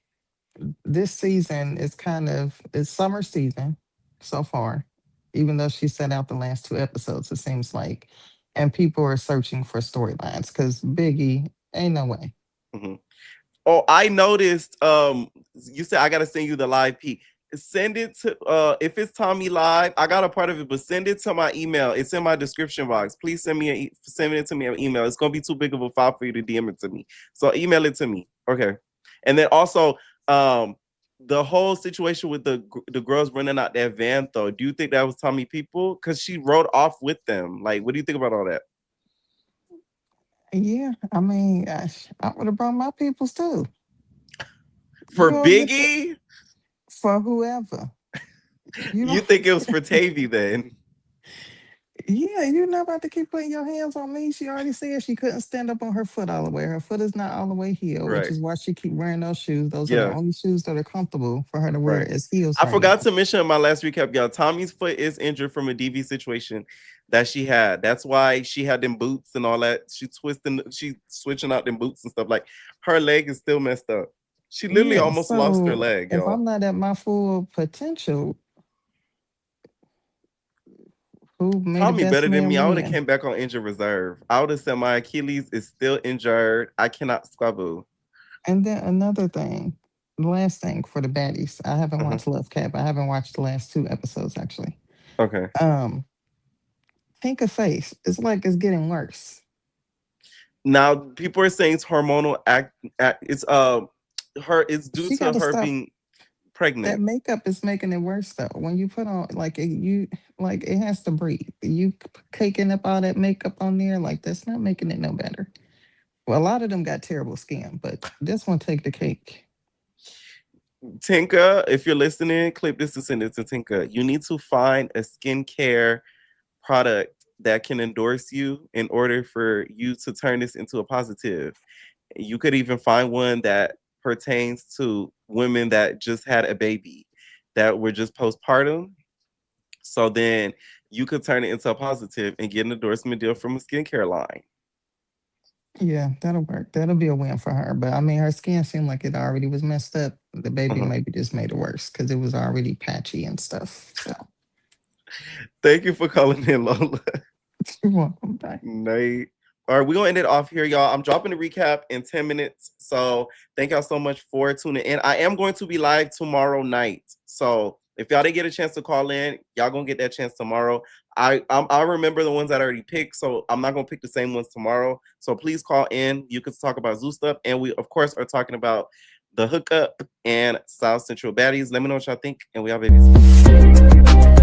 this season is it's summer season so far, even though she set out the last two episodes, it seems like. And people are searching for storylines because Biggie, ain't no way. Mm-hmm. Oh, I noticed. You said I gotta send you the live peek. Send it to if it's Tommy Live, I got a part of it, but send it to my email. It's in my description box. Please send it to me an email. It's gonna be too big of a file for you to DM it to me. So email it to me. Okay. And then also the whole situation with the girls running out that van though. Do you think that was Tommy people? Because she rode off with them. Like, what do you think about all that? Yeah, I mean, I would have brought my peoples too. For You get Biggie? For whoever. You think it was for Tavy then? Yeah, you're not about to keep putting your hands on me. She already said she couldn't stand up on her foot all the way. Her foot is not all the way healed, which Right. is why she keep wearing those shoes. Those are the Yeah. only shoes that are comfortable for her to wear Right. as heels. I right forgot now. to mention in my last recap, y'all. Tommy's foot is injured from a DV situation that she had. That's why she had them boots and all that. She switching out them boots and stuff. Like, her leg is still messed up. She literally Yeah, almost lost her so leg, if y'all. I'm not at my full potential, who may the Tommy best better than man me. I would have win? came back on injured reserve. I would have said my Achilles is still injured. I cannot squabble. And then another thing, the last thing for the baddies. I haven't Uh-huh. watched Love Cap. I haven't watched the last two episodes actually. Okay. Pink of face. It's like it's getting worse. Now people are saying it's hormonal it's due She to gotta her stop. being That pregnant. makeup is making it worse though. When you put on like it has to breathe. You caking up all that makeup on there, like that's not making it no better. Well, a lot of them got terrible skin, but this one take the cake. Tinka, if you're listening, clip this and send it to Tinka. You need to find a skincare product that can endorse you in order for you to turn this into a positive. You could even find one that pertains to women that just had a baby, that were just postpartum. So then you could turn it into a positive and get an endorsement deal from a skincare line. Yeah, that'll work. That'll be a win for her. But I mean, her skin seemed like it already was messed up. The baby maybe just made it worse because it was already patchy and stuff. So Thank you for calling in, Lola. you're welcome. Bye. Nate. All right, we're gonna end it off here, y'all. I'm dropping the recap in 10 minutes. So thank y'all so much for tuning in. I am going to be live tomorrow night. So if y'all didn't get a chance to call in, y'all gonna get that chance tomorrow. I remember the ones that I already picked, so I'm not gonna pick the same ones tomorrow. So please call in. You can talk about zoo stuff, and we of course are talking about the hookup and South Central Baddies. Let me know what y'all think, and we have babies.